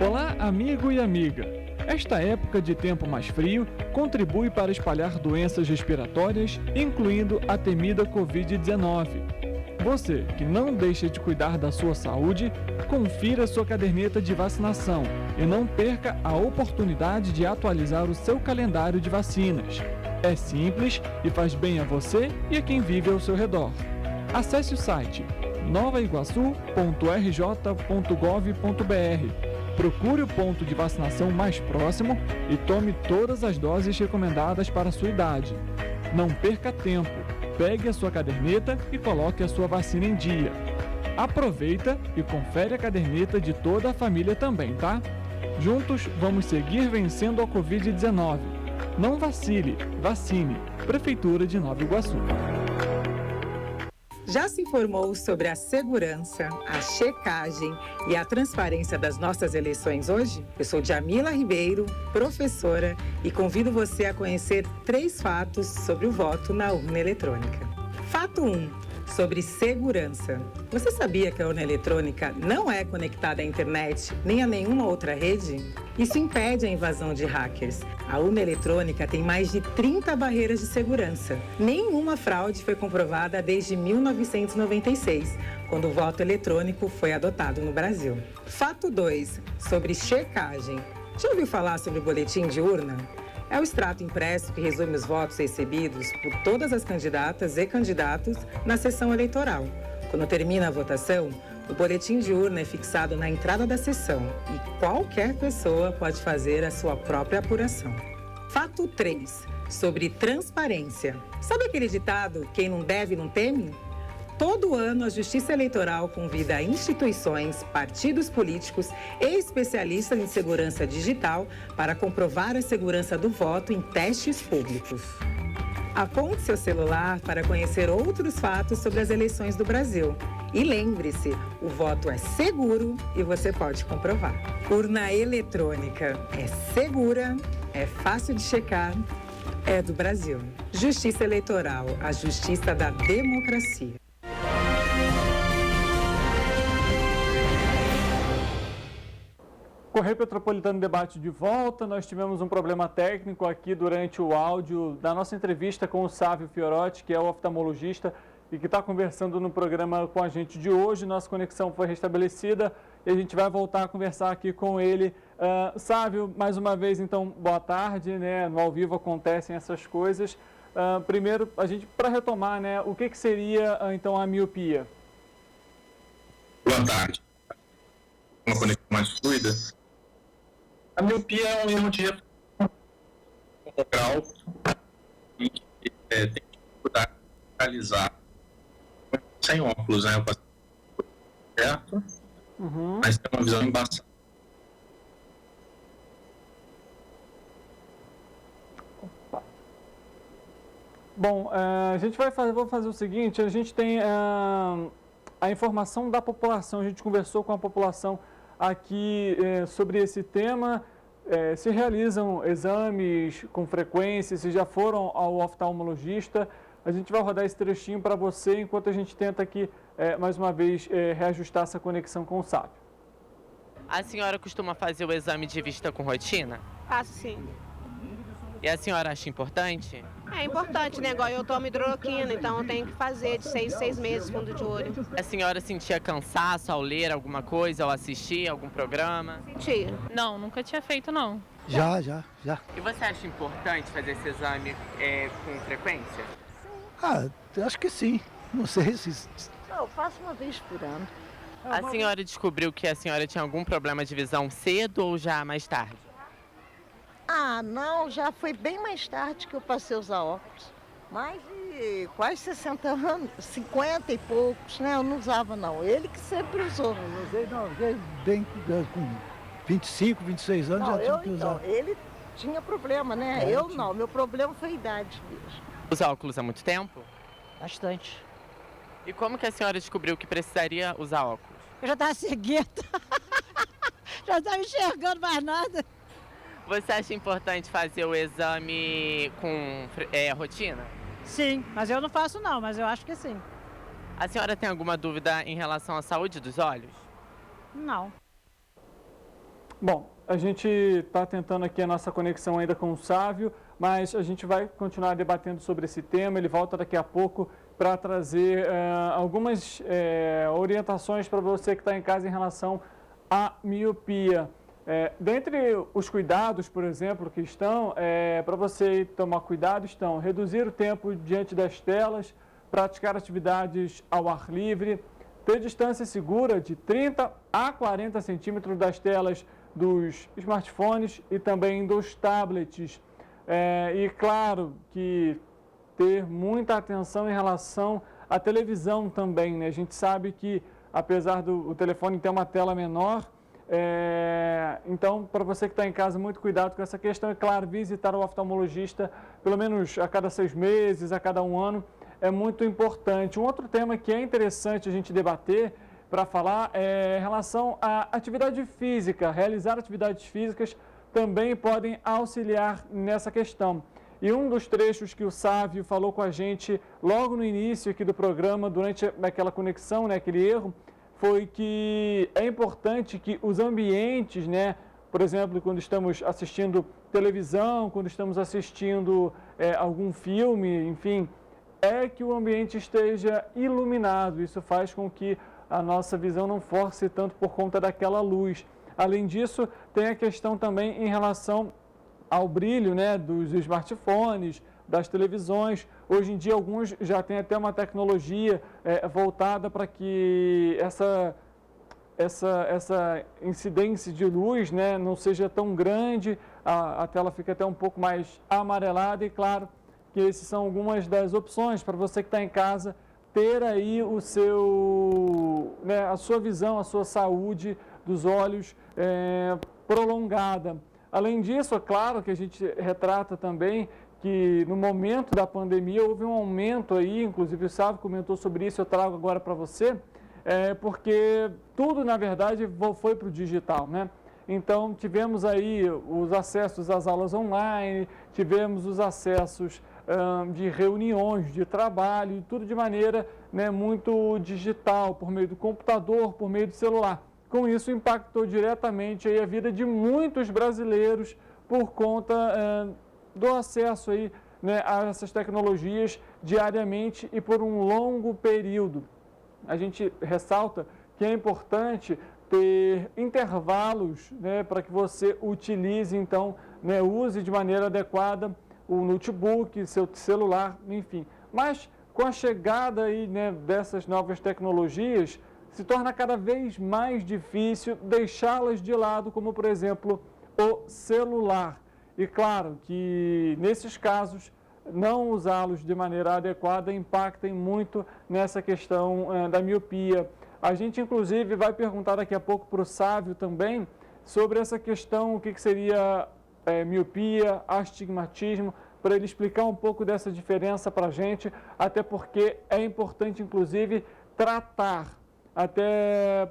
Olá, amigo e amiga! Esta época de tempo mais frio contribui para espalhar doenças respiratórias, incluindo a temida Covid-19. Você que não deixa de cuidar da sua saúde, confira sua caderneta de vacinação e não perca a oportunidade de atualizar o seu calendário de vacinas. É simples e faz bem a você e a quem vive ao seu redor. Acesse o site novaiguaçu.rj.gov.br. Procure o ponto de vacinação mais próximo e tome todas as doses recomendadas para a sua idade. Não perca tempo, pegue a sua caderneta e coloque a sua vacina em dia. Aproveita e confere a caderneta de toda a família também, tá? Juntos vamos seguir vencendo a Covid-19. Não vacile, vacine. Prefeitura de Nova Iguaçu. Já se informou sobre a segurança, a checagem e a transparência das nossas eleições hoje? Eu sou Jamila Ribeiro, professora, e convido você a conhecer 3 fatos sobre o voto na urna eletrônica. Fato 1. Sobre segurança. Você sabia que a urna eletrônica não é conectada à internet nem a nenhuma outra rede? Isso impede a invasão de hackers. A urna eletrônica tem mais de 30 barreiras de segurança. Nenhuma fraude foi comprovada desde 1996, quando o voto eletrônico foi adotado no Brasil. Fato 2. Sobre checagem. Já ouviu falar sobre o boletim de urna? É o extrato impresso que resume os votos recebidos por todas as candidatas e candidatos na sessão eleitoral. Quando termina a votação, o boletim de urna é fixado na entrada da sessão e qualquer pessoa pode fazer a sua própria apuração. Fato 3. Sobre transparência. Sabe aquele ditado, quem não deve não teme? Todo ano, a Justiça Eleitoral convida instituições, partidos políticos e especialistas em segurança digital para comprovar a segurança do voto em testes públicos. Aponte seu celular para conhecer outros fatos sobre as eleições do Brasil. E lembre-se, o voto é seguro e você pode comprovar. Urna eletrônica é segura, é fácil de checar, é do Brasil. Justiça Eleitoral, a justiça da democracia. Correio Petropolitano Debate de volta. Nós tivemos um problema técnico aqui durante o áudio da nossa entrevista com o Sávio Fiorotti, que é o oftalmologista e que está conversando no programa com a gente de hoje. Nossa conexão foi restabelecida e a gente vai voltar a conversar aqui com ele. Sávio, mais uma vez, então, boa tarde, né? No ao vivo acontecem essas coisas. Primeiro, para retomar, né, o que seria, então, a miopia? Boa tarde. Uma conexão mais fluida. A miopia é um erro de reflexão grau e tem que procurar realizar sem óculos, né? O paciente certo, mas tem uma visão embaçada. Bom, vou fazer o seguinte, a gente tem a informação da população, a gente conversou com a população aqui sobre esse tema, se realizam exames com frequência, se já foram ao oftalmologista. A gente vai rodar esse trechinho para você enquanto a gente tenta aqui, mais uma vez, reajustar essa conexão com o sábio. A senhora costuma fazer o exame de vista com rotina? Faço sim. E a senhora acha importante? É importante, né? Igual eu tomo hidroquina, então eu tenho que fazer de 6 em 6 meses fundo de olho. A senhora sentia cansaço ao ler alguma coisa, ao assistir algum programa? Sentia. Não, nunca tinha feito, não. Já. E você acha importante fazer esse exame com frequência? Acho que sim. Não sei se... Eu faço uma vez por ano. A senhora descobriu que a senhora tinha algum problema de visão cedo ou já mais tarde? Não, já foi bem mais tarde que eu passei a usar óculos. Mais de quase 60 anos, 50 e poucos, né? Eu não usava, não. Ele que sempre usou. Eu usei bem com 25, 26 anos, já tinha que usar. Ele tinha problema, né? Eu não, meu problema foi a idade mesmo. Usa óculos há muito tempo? Bastante. E como que a senhora descobriu que precisaria usar óculos? Eu já estava cegueta. Já estava enxergando mais nada. Você acha importante fazer o exame com rotina? Sim, mas eu não faço não, mas eu acho que sim. A senhora tem alguma dúvida em relação à saúde dos olhos? Não. Bom, a gente está tentando aqui a nossa conexão ainda com o Sávio, mas a gente vai continuar debatendo sobre esse tema. Ele volta daqui a pouco para trazer algumas orientações para você que está em casa em relação à miopia. Dentre os cuidados, por exemplo, que estão, para você tomar cuidado, estão reduzir o tempo diante das telas, praticar atividades ao ar livre, ter distância segura de 30 a 40 centímetros das telas dos smartphones e também dos tablets. E claro que ter muita atenção em relação à televisão também, né? A gente sabe que apesar do telefone ter uma tela menor, então, para você que está em casa, muito cuidado com essa questão. É claro, visitar o oftalmologista pelo menos a cada 6 meses, a cada 1 ano, é muito importante. Um outro tema que é interessante a gente debater para falar é em relação à atividade física. Realizar atividades físicas também podem auxiliar nessa questão. E um dos trechos que o Sávio falou com a gente logo no início aqui do programa, durante aquela conexão, né, aquele erro, foi que é importante que os ambientes, né, por exemplo, quando estamos assistindo televisão, quando estamos assistindo algum filme, enfim, que o ambiente esteja iluminado. Isso faz com que a nossa visão não force tanto por conta daquela luz. Além disso, tem a questão também em relação ao brilho, né, dos smartphones, das televisões. Hoje em dia, alguns já têm até uma tecnologia voltada para que essa incidência de luz, né, não seja tão grande, a tela fica até um pouco mais amarelada. E claro que essas são algumas das opções para você que está em casa ter aí a sua visão, a sua saúde dos olhos prolongada. Além disso, é claro que a gente retrata também que no momento da pandemia houve um aumento aí, inclusive o Sávio comentou sobre isso, eu trago agora para você, porque tudo, na verdade, foi para o digital, né? Então, tivemos aí os acessos às aulas online, tivemos os acessos de reuniões, de trabalho, tudo de maneira, né, muito digital, por meio do computador, por meio do celular. Com isso, impactou diretamente aí a vida de muitos brasileiros por conta do acesso aí, né, a essas tecnologias diariamente e por um longo período. A gente ressalta que é importante ter intervalos, né, para que você utilize, então, né, use de maneira adequada o notebook, seu celular, enfim. Mas com a chegada aí, né, dessas novas tecnologias, se torna cada vez mais difícil deixá-las de lado, como, por exemplo, o celular. E claro que, nesses casos, não usá-los de maneira adequada impactem muito nessa questão da miopia. A gente, inclusive, vai perguntar daqui a pouco para o Sávio também sobre essa questão, o que seria miopia, astigmatismo, para ele explicar um pouco dessa diferença para a gente, até porque é importante, inclusive, tratar até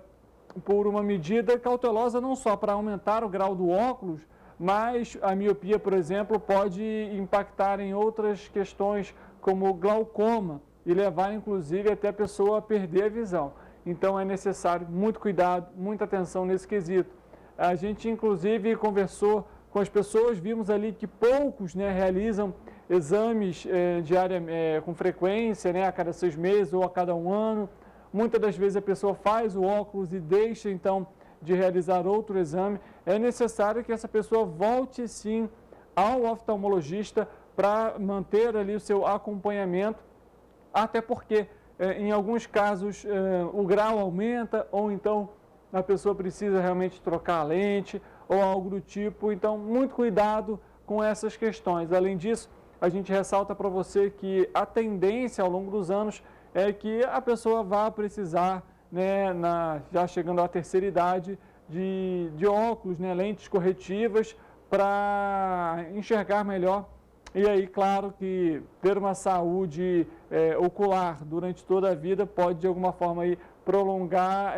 por uma medida cautelosa, não só para aumentar o grau do óculos, mas a miopia, por exemplo, pode impactar em outras questões, como glaucoma, e levar, inclusive, até a pessoa a perder a visão. Então, é necessário muito cuidado, muita atenção nesse quesito. A gente, inclusive, conversou com as pessoas, vimos ali que poucos realizam exames com frequência, a cada 6 meses ou a cada 1 ano. Muitas das vezes a pessoa faz o óculos e deixa, então, de realizar outro exame. É necessário que essa pessoa volte, sim, ao oftalmologista para manter ali o seu acompanhamento, até porque, em alguns casos, o grau aumenta ou então a pessoa precisa realmente trocar a lente ou algo do tipo. Então, muito cuidado com essas questões. Além disso, a gente ressalta para você que a tendência ao longo dos anos é que a pessoa vá precisar, já chegando à terceira idade, de óculos, lentes corretivas para enxergar melhor. E aí, claro que ter uma saúde ocular durante toda a vida pode, de alguma forma, aí, prolongar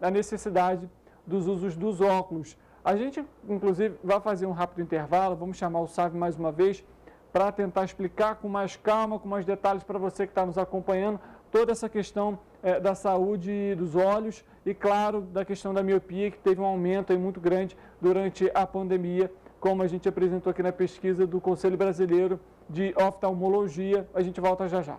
a necessidade dos usos dos óculos. A gente, inclusive, vai fazer um rápido intervalo, vamos chamar o Sávio mais uma vez para tentar explicar com mais calma, com mais detalhes para você que está nos acompanhando, toda essa questão da saúde dos olhos e, claro, da questão da miopia, que teve um aumento aí muito grande durante a pandemia, como a gente apresentou aqui na pesquisa do Conselho Brasileiro de Oftalmologia. A gente volta já já.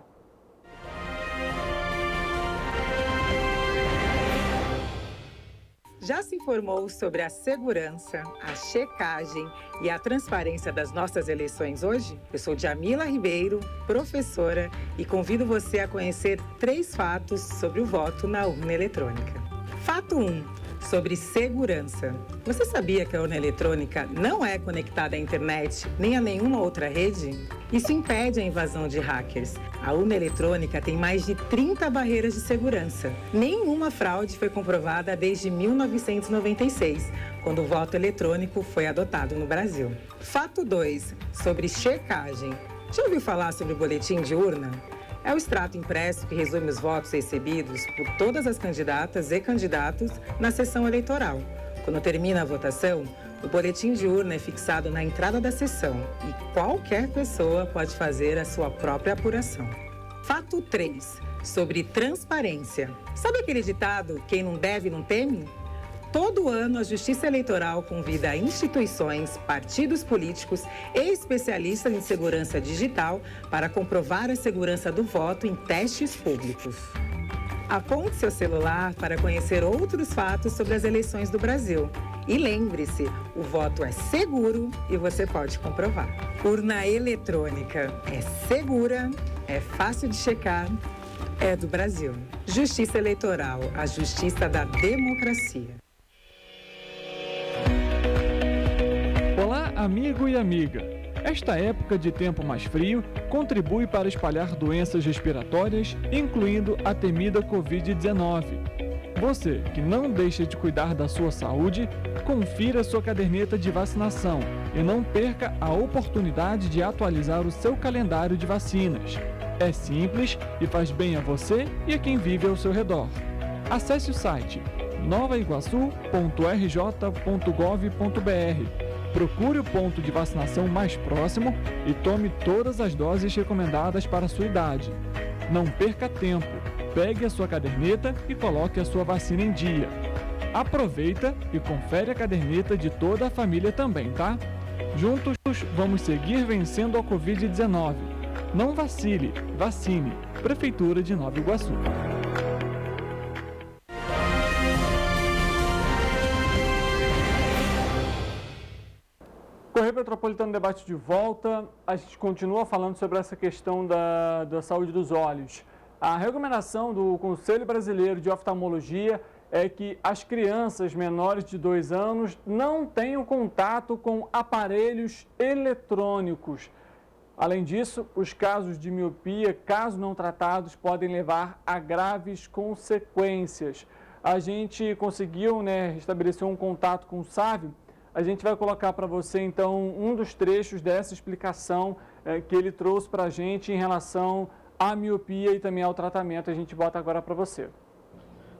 Já se informou sobre a segurança, a checagem e a transparência das nossas eleições hoje? Eu sou Jamila Ribeiro, professora, e convido você a conhecer 3 fatos sobre o voto na urna eletrônica. Fato 1. Sobre segurança. Você sabia que a urna eletrônica não é conectada à internet nem a nenhuma outra rede? Isso impede a invasão de hackers. A urna eletrônica tem mais de 30 barreiras de segurança. Nenhuma fraude foi comprovada desde 1996, quando o voto eletrônico foi adotado no Brasil. Fato 2. Sobre checagem. Já ouviu falar sobre o boletim de urna? É o extrato impresso que resume os votos recebidos por todas as candidatas e candidatos na sessão eleitoral. Quando termina a votação, o boletim de urna é fixado na entrada da sessão e qualquer pessoa pode fazer a sua própria apuração. Fato 3. Sobre transparência. Sabe aquele ditado, quem não deve não teme? Todo ano, a Justiça Eleitoral convida instituições, partidos políticos e especialistas em segurança digital para comprovar a segurança do voto em testes públicos. Aponte seu celular para conhecer outros fatos sobre as eleições do Brasil. E lembre-se, o voto é seguro e você pode comprovar. Urna eletrônica é segura, é fácil de checar, é do Brasil. Justiça Eleitoral, a justiça da democracia. Olá, amigo e amiga! Esta época de tempo mais frio contribui para espalhar doenças respiratórias, incluindo a temida Covid-19. Você que não deixa de cuidar da sua saúde, confira sua caderneta de vacinação e não perca a oportunidade de atualizar o seu calendário de vacinas. É simples e faz bem a você e a quem vive ao seu redor. Acesse o site novaiguaçu.rj.gov.br. Procure o ponto de vacinação mais próximo e tome todas as doses recomendadas para a sua idade. Não perca tempo, pegue a sua caderneta e coloque a sua vacina em dia. Aproveita e confere a caderneta de toda a família também, tá? Juntos vamos seguir vencendo a Covid-19. Não vacile, vacine. Prefeitura de Nova Iguaçu. Correio Petropolitano Debate de volta. A gente continua falando sobre essa questão da saúde dos olhos. A recomendação do Conselho Brasileiro de Oftalmologia é que as crianças menores de 2 anos não tenham contato com aparelhos eletrônicos. Além disso, os casos de miopia, caso não tratados, podem levar a graves consequências. A gente conseguiu, estabelecer um contato com o Sávio. A gente vai colocar para você, então, um dos trechos dessa explicação que ele trouxe para a gente em relação à miopia e também ao tratamento. A gente bota agora para você.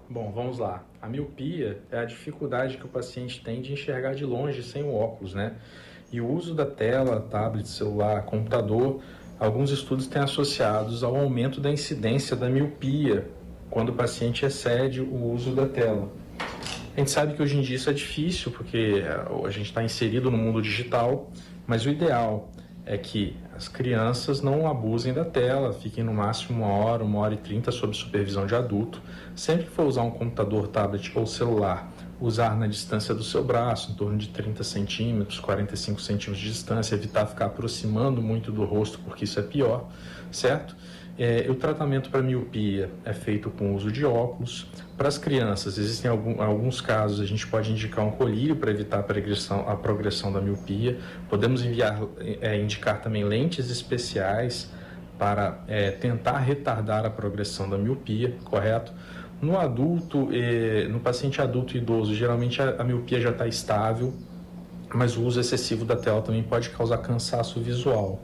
Bom, vamos lá. A miopia é a dificuldade que o paciente tem de enxergar de longe sem o óculos, né? E o uso da tela, tablet, celular, computador, alguns estudos têm associados ao aumento da incidência da miopia quando o paciente excede o uso da tela. A gente sabe que hoje em dia isso é difícil porque a gente está inserido no mundo digital, mas o ideal é que as crianças não abusem da tela, fiquem no máximo 1 hora e 30 sob supervisão de adulto. Sempre que for usar um computador, tablet ou celular, usar na distância do seu braço, em torno de 30 centímetros, 45 centímetros de distância, evitar ficar aproximando muito do rosto, porque isso é pior, certo? O tratamento para miopia é feito com o uso de óculos. Para as crianças, existem alguns casos, a gente pode indicar um colírio para evitar a progressão da miopia. Podemos indicar também lentes especiais para tentar retardar a progressão da miopia, correto? No adulto, no paciente adulto e idoso, geralmente a miopia já está estável, mas o uso excessivo da tela também pode causar cansaço visual.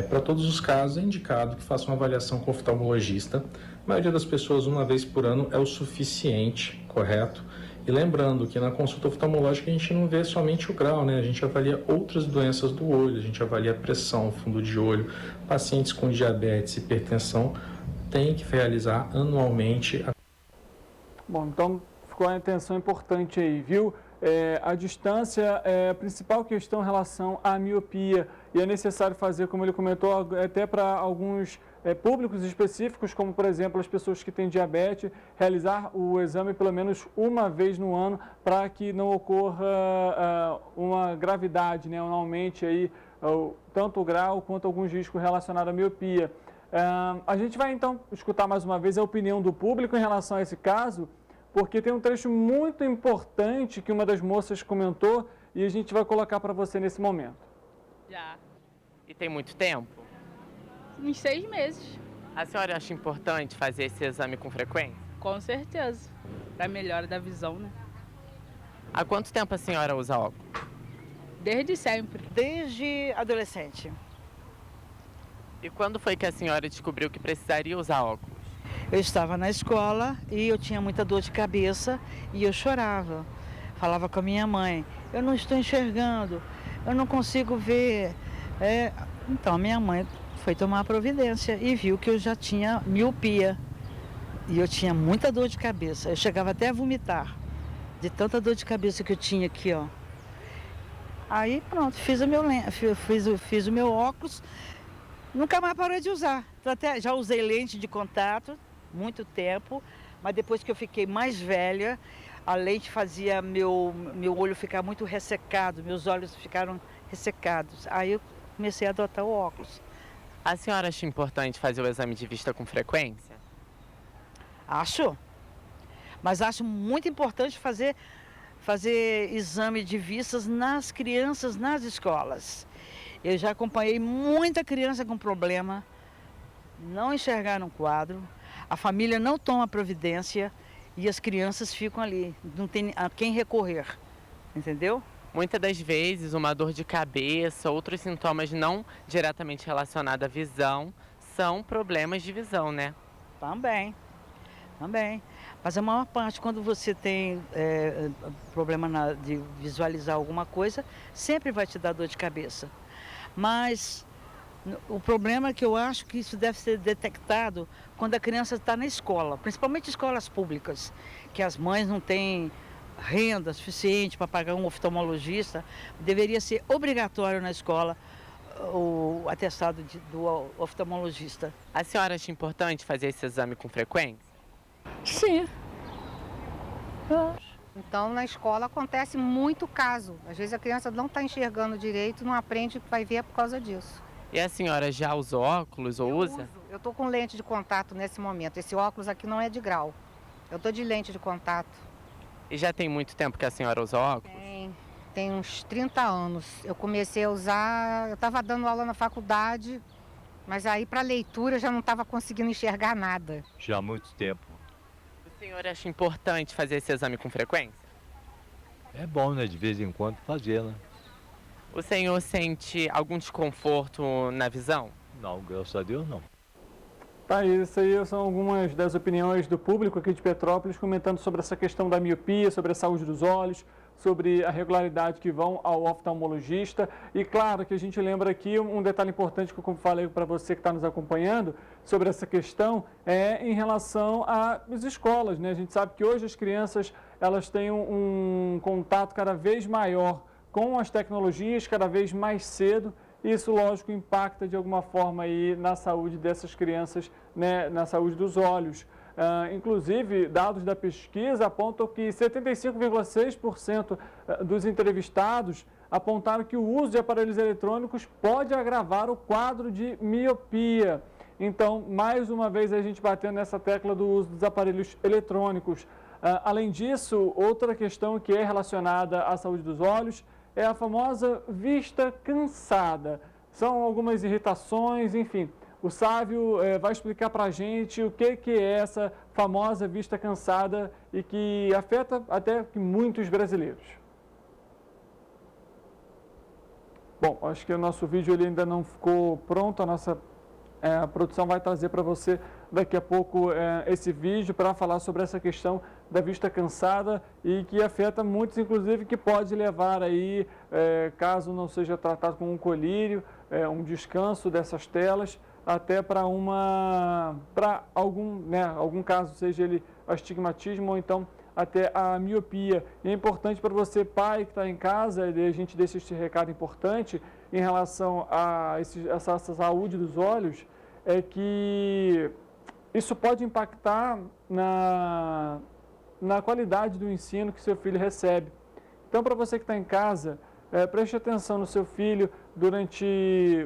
Para todos os casos, é indicado que faça uma avaliação com o oftalmologista. A maioria das pessoas, uma vez por ano, é o suficiente, correto? E lembrando que na consulta oftalmológica a gente não vê somente o grau, né? A gente avalia outras doenças do olho, a gente avalia a pressão, fundo de olho. Pacientes com diabetes e hipertensão têm que realizar anualmente. Bom, então ficou a atenção importante aí, viu? A distância é a principal questão em relação à miopia e é necessário fazer, como ele comentou, até para alguns públicos específicos, como por exemplo as pessoas que têm diabetes, realizar o exame pelo menos uma vez no ano para que não ocorra uma gravidade, né? Não aumente aí tanto o grau quanto alguns riscos relacionados à miopia. A gente vai então escutar mais uma vez a opinião do público em relação a esse caso, porque tem um trecho muito importante que uma das moças comentou e a gente vai colocar para você nesse momento. Já. E tem muito tempo? Uns 6 meses. A senhora acha importante fazer esse exame com frequência? Com certeza. Para melhora da visão, né? Há quanto tempo a senhora usa óculos? Desde sempre. Desde adolescente. E quando foi que a senhora descobriu que precisaria usar óculos? Eu estava na escola e eu tinha muita dor de cabeça e eu chorava. Falava com a minha mãe, eu não estou enxergando, eu não consigo ver. Então a minha mãe foi tomar a providência e viu que eu já tinha miopia. E eu tinha muita dor de cabeça, eu chegava até a vomitar, de tanta dor de cabeça que eu tinha aqui, ó. Aí pronto, fiz o meu óculos, nunca mais parei de usar. Até já usei lente de contato, muito tempo, mas depois que eu fiquei mais velha, a lente fazia meu olho ficar muito ressecado, meus olhos ficaram ressecados. Aí eu comecei a adotar o óculos. A senhora acha importante fazer o exame de vista com frequência? Acho, mas acho muito importante fazer exame de vistas nas crianças, nas escolas. Eu já acompanhei muita criança com problema, não enxergar no quadro, a família não toma providência e as crianças ficam ali, não tem a quem recorrer, entendeu? Muitas das vezes uma dor de cabeça, outros sintomas não diretamente relacionados à visão, são problemas de visão, né? Também. Mas a maior parte, quando você tem problema de visualizar alguma coisa, sempre vai te dar dor de cabeça. Mas o problema é que eu acho que isso deve ser detectado quando a criança está na escola, principalmente escolas públicas, que as mães não têm renda suficiente para pagar um oftalmologista. Deveria ser obrigatório na escola o atestado do oftalmologista. A senhora acha importante fazer esse exame com frequência? Sim. Então, na escola acontece muito caso. Às vezes a criança não está enxergando direito, não aprende o que vai ver por causa disso. E a senhora já usou óculos ou usa? Eu estou com lente de contato nesse momento. Esse óculos aqui não é de grau. Eu estou de lente de contato. E já tem muito tempo que a senhora usa óculos? tem uns 30 anos. Eu comecei a usar, eu estava dando aula na faculdade, mas aí para leitura eu já não estava conseguindo enxergar nada. Já há muito tempo. O senhor acha importante fazer esse exame com frequência? É bom, né? De vez em quando fazer, né? O senhor sente algum desconforto na visão? Não, graças a Deus não. Tá, isso aí são algumas das opiniões do público aqui de Petrópolis comentando sobre essa questão da miopia, sobre a saúde dos olhos, sobre a regularidade que vão ao oftalmologista. E claro que a gente lembra aqui um detalhe importante que eu falei para você que está nos acompanhando sobre essa questão é em relação às escolas, né? A gente sabe que hoje as crianças elas têm um contato cada vez maior com as tecnologias, cada vez mais cedo. Isso, lógico, impacta de alguma forma aí na saúde dessas crianças, né, na saúde dos olhos. Inclusive, dados da pesquisa apontam que 75,6% dos entrevistados apontaram que o uso de aparelhos eletrônicos pode agravar o quadro de miopia. Então, mais uma vez, a gente batendo nessa tecla do uso dos aparelhos eletrônicos. Além disso, outra questão que é relacionada à saúde dos olhos é a famosa vista cansada. São algumas irritações, enfim. O Sávio vai explicar para a gente o que é essa famosa vista cansada e que afeta até muitos brasileiros. Bom, acho que o nosso vídeo ele ainda não ficou pronto, a nossa produção vai trazer para você daqui a pouco esse vídeo para falar sobre essa questão da vista cansada e que afeta muitos, inclusive, que pode levar aí, caso não seja tratado com um colírio, um descanso dessas telas, até para algum caso, seja ele astigmatismo ou então até a miopia. E é importante para você, pai que está em casa, a gente deixa esse recado importante em relação a essa saúde dos olhos, é que isso pode impactar na qualidade do ensino que seu filho recebe. Então, para você que está em casa, preste atenção no seu filho durante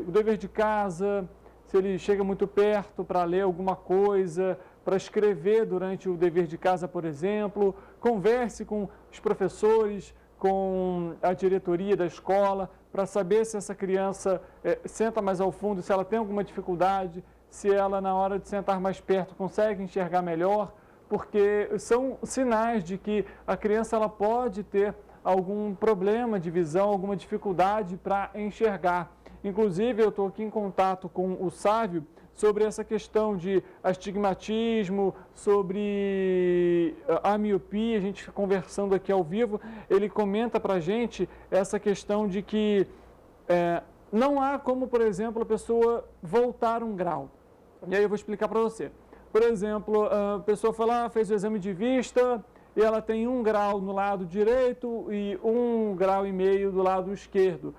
o dever de casa, se ele chega muito perto para ler alguma coisa, para escrever durante o dever de casa, por exemplo. Converse com os professores, com a diretoria da escola, para saber se essa criança senta mais ao fundo, se ela tem alguma dificuldade, se ela, na hora de sentar mais perto, consegue enxergar melhor, porque são sinais de que a criança ela pode ter algum problema de visão, alguma dificuldade para enxergar. Inclusive, eu estou aqui em contato com o Sávio sobre essa questão de astigmatismo, sobre a miopia, a gente conversando aqui ao vivo, ele comenta para a gente essa questão de que não há como, por exemplo, a pessoa voltar um grau. E aí eu vou explicar para você. Por exemplo, a pessoa foi lá, fez o exame de vista e ela tem 1 grau no lado direito e 1,5 grau do lado esquerdo.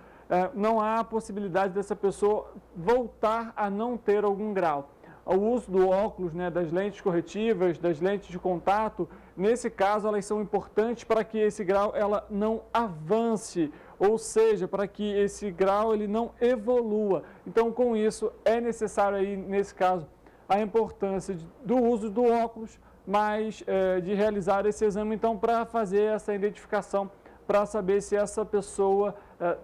Não há possibilidade dessa pessoa voltar a não ter algum grau. O uso do óculos, né, das lentes corretivas, das lentes de contato, nesse caso elas são importantes para que esse grau ela não avance, ou seja, para que esse grau ele não evolua. Então, com isso, é necessário aí, nesse caso, a importância do uso do óculos, mas de realizar esse exame, então, para fazer essa identificação, para saber se essa pessoa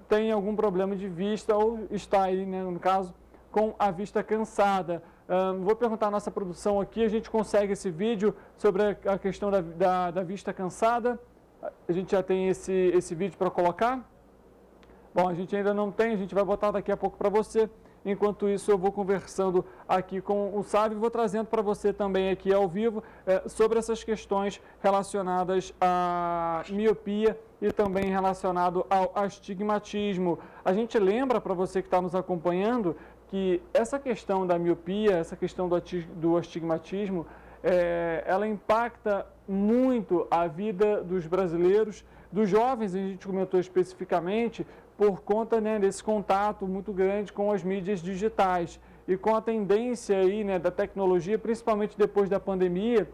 tem algum problema de vista ou está aí, né, no caso, com a vista cansada. Vou perguntar à nossa produção aqui, a gente consegue esse vídeo sobre a questão da vista cansada? A gente já tem esse vídeo para colocar? Bom, a gente ainda não tem, a gente vai botar daqui a pouco para você. Enquanto isso, eu vou conversando aqui com o Sávio e vou trazendo para você também aqui ao vivo sobre essas questões relacionadas à miopia e também relacionado ao astigmatismo. A gente lembra para você que está nos acompanhando que essa questão da miopia, essa questão do astigmatismo, ela impacta muito a vida dos brasileiros, dos jovens, a gente comentou especificamente, por conta, né, desse contato muito grande com as mídias digitais e com a tendência aí, né, da tecnologia, principalmente depois da pandemia,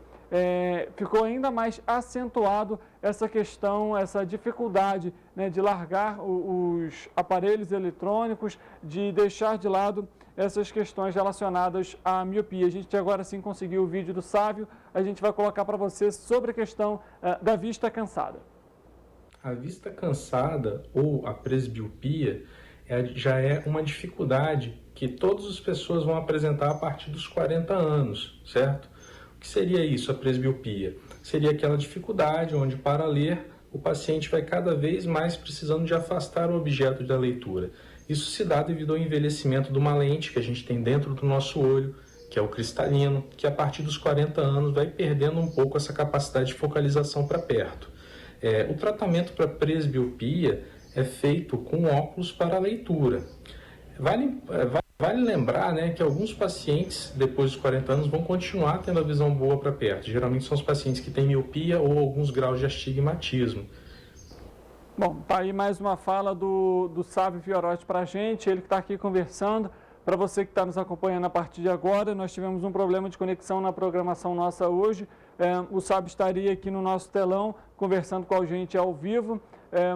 ficou ainda mais acentuado essa questão, essa dificuldade, né, de largar os aparelhos eletrônicos, de deixar de lado essas questões relacionadas à miopia. A gente agora sim conseguiu o vídeo do Sávio, a gente vai colocar para você sobre a questão da vista cansada. A vista cansada ou a presbiopia já é uma dificuldade que todas as pessoas vão apresentar a partir dos 40 anos, certo? O que seria isso, a presbiopia? Seria aquela dificuldade onde, para ler, o paciente vai cada vez mais precisando de afastar o objeto da leitura. Isso se dá devido ao envelhecimento de uma lente que a gente tem dentro do nosso olho, que é o cristalino, que a partir dos 40 anos vai perdendo um pouco essa capacidade de focalização para perto. O tratamento para presbiopia é feito com óculos para leitura. Vale lembrar, né, que alguns pacientes, depois dos 40 anos, vão continuar tendo a visão boa para perto. Geralmente são os pacientes que têm miopia ou alguns graus de astigmatismo. Bom, tá aí mais uma fala do Sávio Fiorotti para a gente, ele que está aqui conversando. Para você que está nos acompanhando a partir de agora, nós tivemos um problema de conexão na programação nossa hoje. O Sávio estaria aqui no nosso telão, conversando com a gente ao vivo,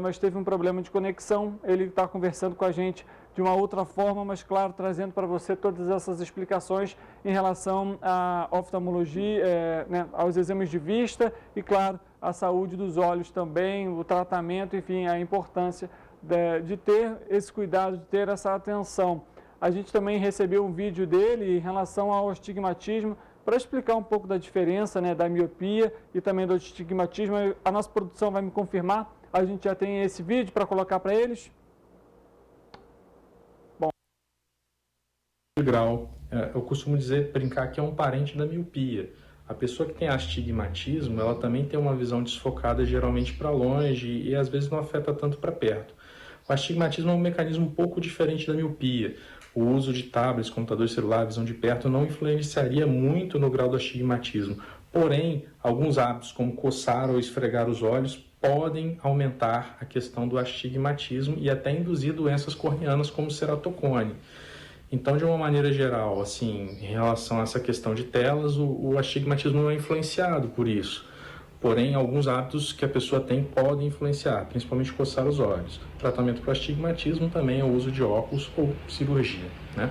mas teve um problema de conexão. Ele está conversando com a gente de uma outra forma, mas claro, trazendo para você todas essas explicações em relação à oftalmologia, né, aos exames de vista e, claro, a saúde dos olhos também, o tratamento, enfim, a importância de ter esse cuidado, de ter essa atenção. A gente também recebeu um vídeo dele em relação ao astigmatismo, para explicar um pouco da diferença, né, da miopia e também do astigmatismo. A nossa produção vai me confirmar, a gente já tem esse vídeo para colocar para eles. Bom. Grau, eu costumo brincar que é um parente da miopia. A pessoa que tem astigmatismo, ela também tem uma visão desfocada geralmente para longe e às vezes não afeta tanto para perto. O astigmatismo é um mecanismo um pouco diferente da miopia. O uso de tablets, computador celular, visão de perto não influenciaria muito no grau do astigmatismo. Porém, alguns hábitos como coçar ou esfregar os olhos podem aumentar a questão do astigmatismo e até induzir doenças corneanas como ceratocone. Então, de uma maneira geral, assim, em relação a essa questão de telas, o astigmatismo não é influenciado por isso. Porém, alguns hábitos que a pessoa tem podem influenciar, principalmente coçar os olhos. Tratamento para astigmatismo também é o uso de óculos ou cirurgia, né?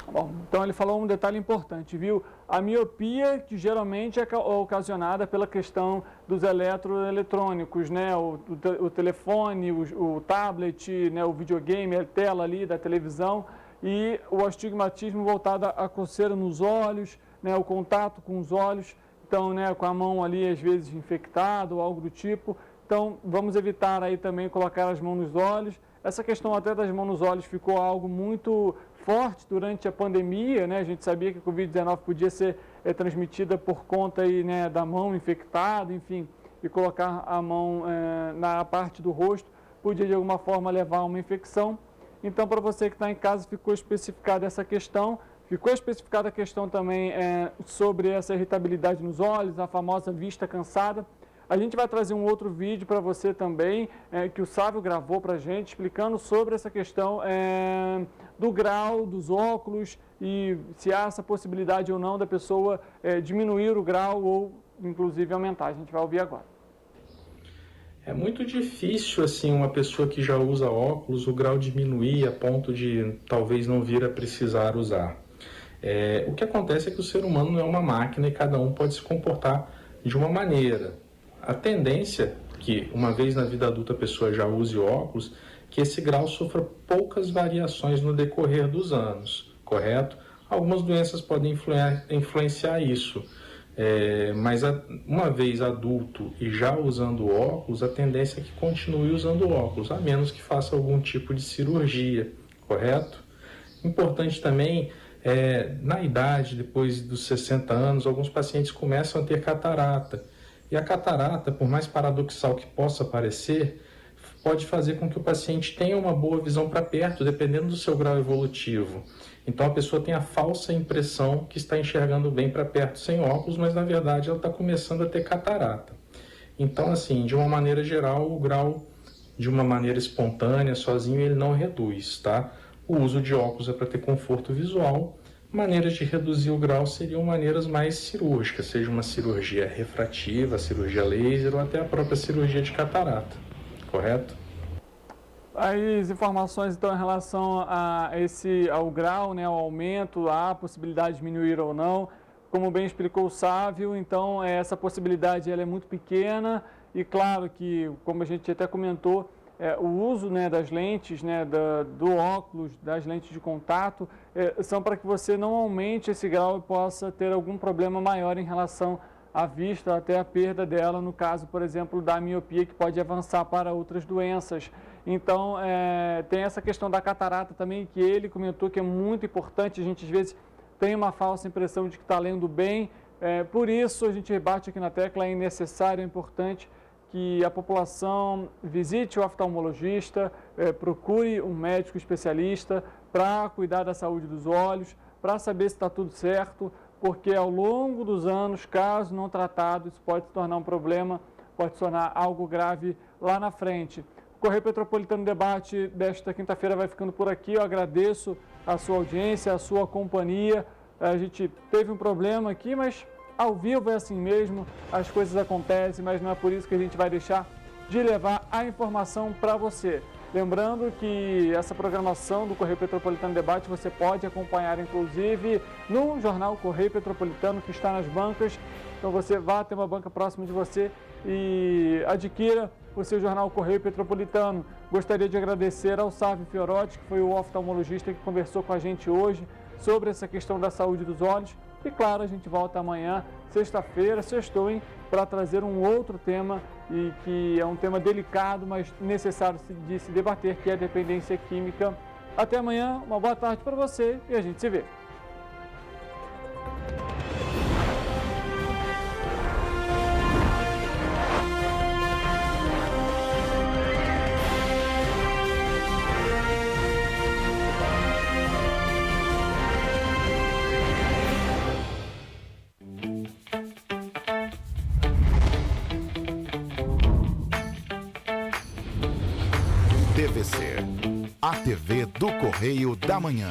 Bom, então ele falou um detalhe importante, viu? A miopia, que geralmente é ocasionada pela questão dos eletroeletrônicos, né? O telefone, o tablet, né? O videogame, a tela ali da televisão, e o astigmatismo voltado à coceira nos olhos, né? O contato com os olhos. Então, né, com a mão ali às vezes infectada ou algo do tipo. Então, vamos evitar aí também colocar as mãos nos olhos. Essa questão até das mãos nos olhos ficou algo muito forte durante a pandemia, né? A gente sabia que a Covid-19 podia ser transmitida por conta aí, né, da mão infectada, enfim, e colocar a mão na parte do rosto podia de alguma forma levar a uma infecção. Então, para você que está em casa, ficou especificada essa questão. Ficou especificada a questão também sobre essa irritabilidade nos olhos, a famosa vista cansada. A gente vai trazer um outro vídeo para você também, que o Sávio gravou para a gente, explicando sobre essa questão do grau dos óculos e se há essa possibilidade ou não da pessoa diminuir o grau ou, inclusive, aumentar. A gente vai ouvir agora. É muito difícil, assim, uma pessoa que já usa óculos, o grau diminuir a ponto de talvez não vir a precisar usar. O que acontece é que o ser humano não é uma máquina e cada um pode se comportar de uma maneira. A tendência que, uma vez na vida adulta, a pessoa já use óculos, que esse grau sofra poucas variações no decorrer dos anos, correto? Algumas doenças podem influenciar isso, mas uma vez adulto e já usando óculos, a tendência é que continue usando óculos, a menos que faça algum tipo de cirurgia, correto? Importante também, na idade, depois dos 60 anos, alguns pacientes começam a ter catarata. E a catarata, por mais paradoxal que possa parecer, pode fazer com que o paciente tenha uma boa visão para perto, dependendo do seu grau evolutivo. Então a pessoa tem a falsa impressão que está enxergando bem para perto sem óculos, mas na verdade ela está começando a ter catarata. Então, assim, de uma maneira geral, o grau, de uma maneira espontânea, sozinho, ele não reduz, tá? O uso de óculos é para ter conforto visual. Maneiras de reduzir o grau seriam maneiras mais cirúrgicas, seja uma cirurgia refrativa, cirurgia laser ou até a própria cirurgia de catarata, correto? Aí as informações então em relação ao grau, né, ao aumento, a possibilidade de diminuir ou não. como bem explicou o Sávio, então essa possibilidade ela é muito pequena e claro que, como a gente até comentou, o uso, né, das lentes, né, do óculos, das lentes de contato, são para que você não aumente esse grau e possa ter algum problema maior em relação à vista, até a perda dela, no caso, por exemplo, da miopia, que pode avançar para outras doenças. Então, tem essa questão da catarata também, que ele comentou que é muito importante, a gente às vezes tem uma falsa impressão de que está lendo bem, por isso a gente bate aqui na tecla, é necessário, é importante que a população visite o oftalmologista, procure um médico especialista para cuidar da saúde dos olhos, para saber se está tudo certo, porque ao longo dos anos, caso não tratado, isso pode se tornar um problema, pode se tornar algo grave lá na frente. O Correio Petropolitano Debate desta quinta-feira vai ficando por aqui. Eu agradeço a sua audiência, a sua companhia. A gente teve um problema aqui, mas ao vivo é assim mesmo, as coisas acontecem, mas não é por isso que a gente vai deixar de levar a informação para você. Lembrando que essa programação do Correio Petropolitano Debate você pode acompanhar, inclusive, no jornal Correio Petropolitano, que está nas bancas. Então você vá até uma banca próxima de você e adquira o seu jornal Correio Petropolitano. Gostaria de agradecer ao Sávio Fiorotti, que foi o oftalmologista que conversou com a gente hoje sobre essa questão da saúde dos olhos. E claro, a gente volta amanhã, sexta-feira, sextou, para trazer um outro tema, e que é um tema delicado, mas necessário de se debater, que é a dependência química. Até amanhã, uma boa tarde para você e a gente se vê. TVC, a TV do Correio da Manhã.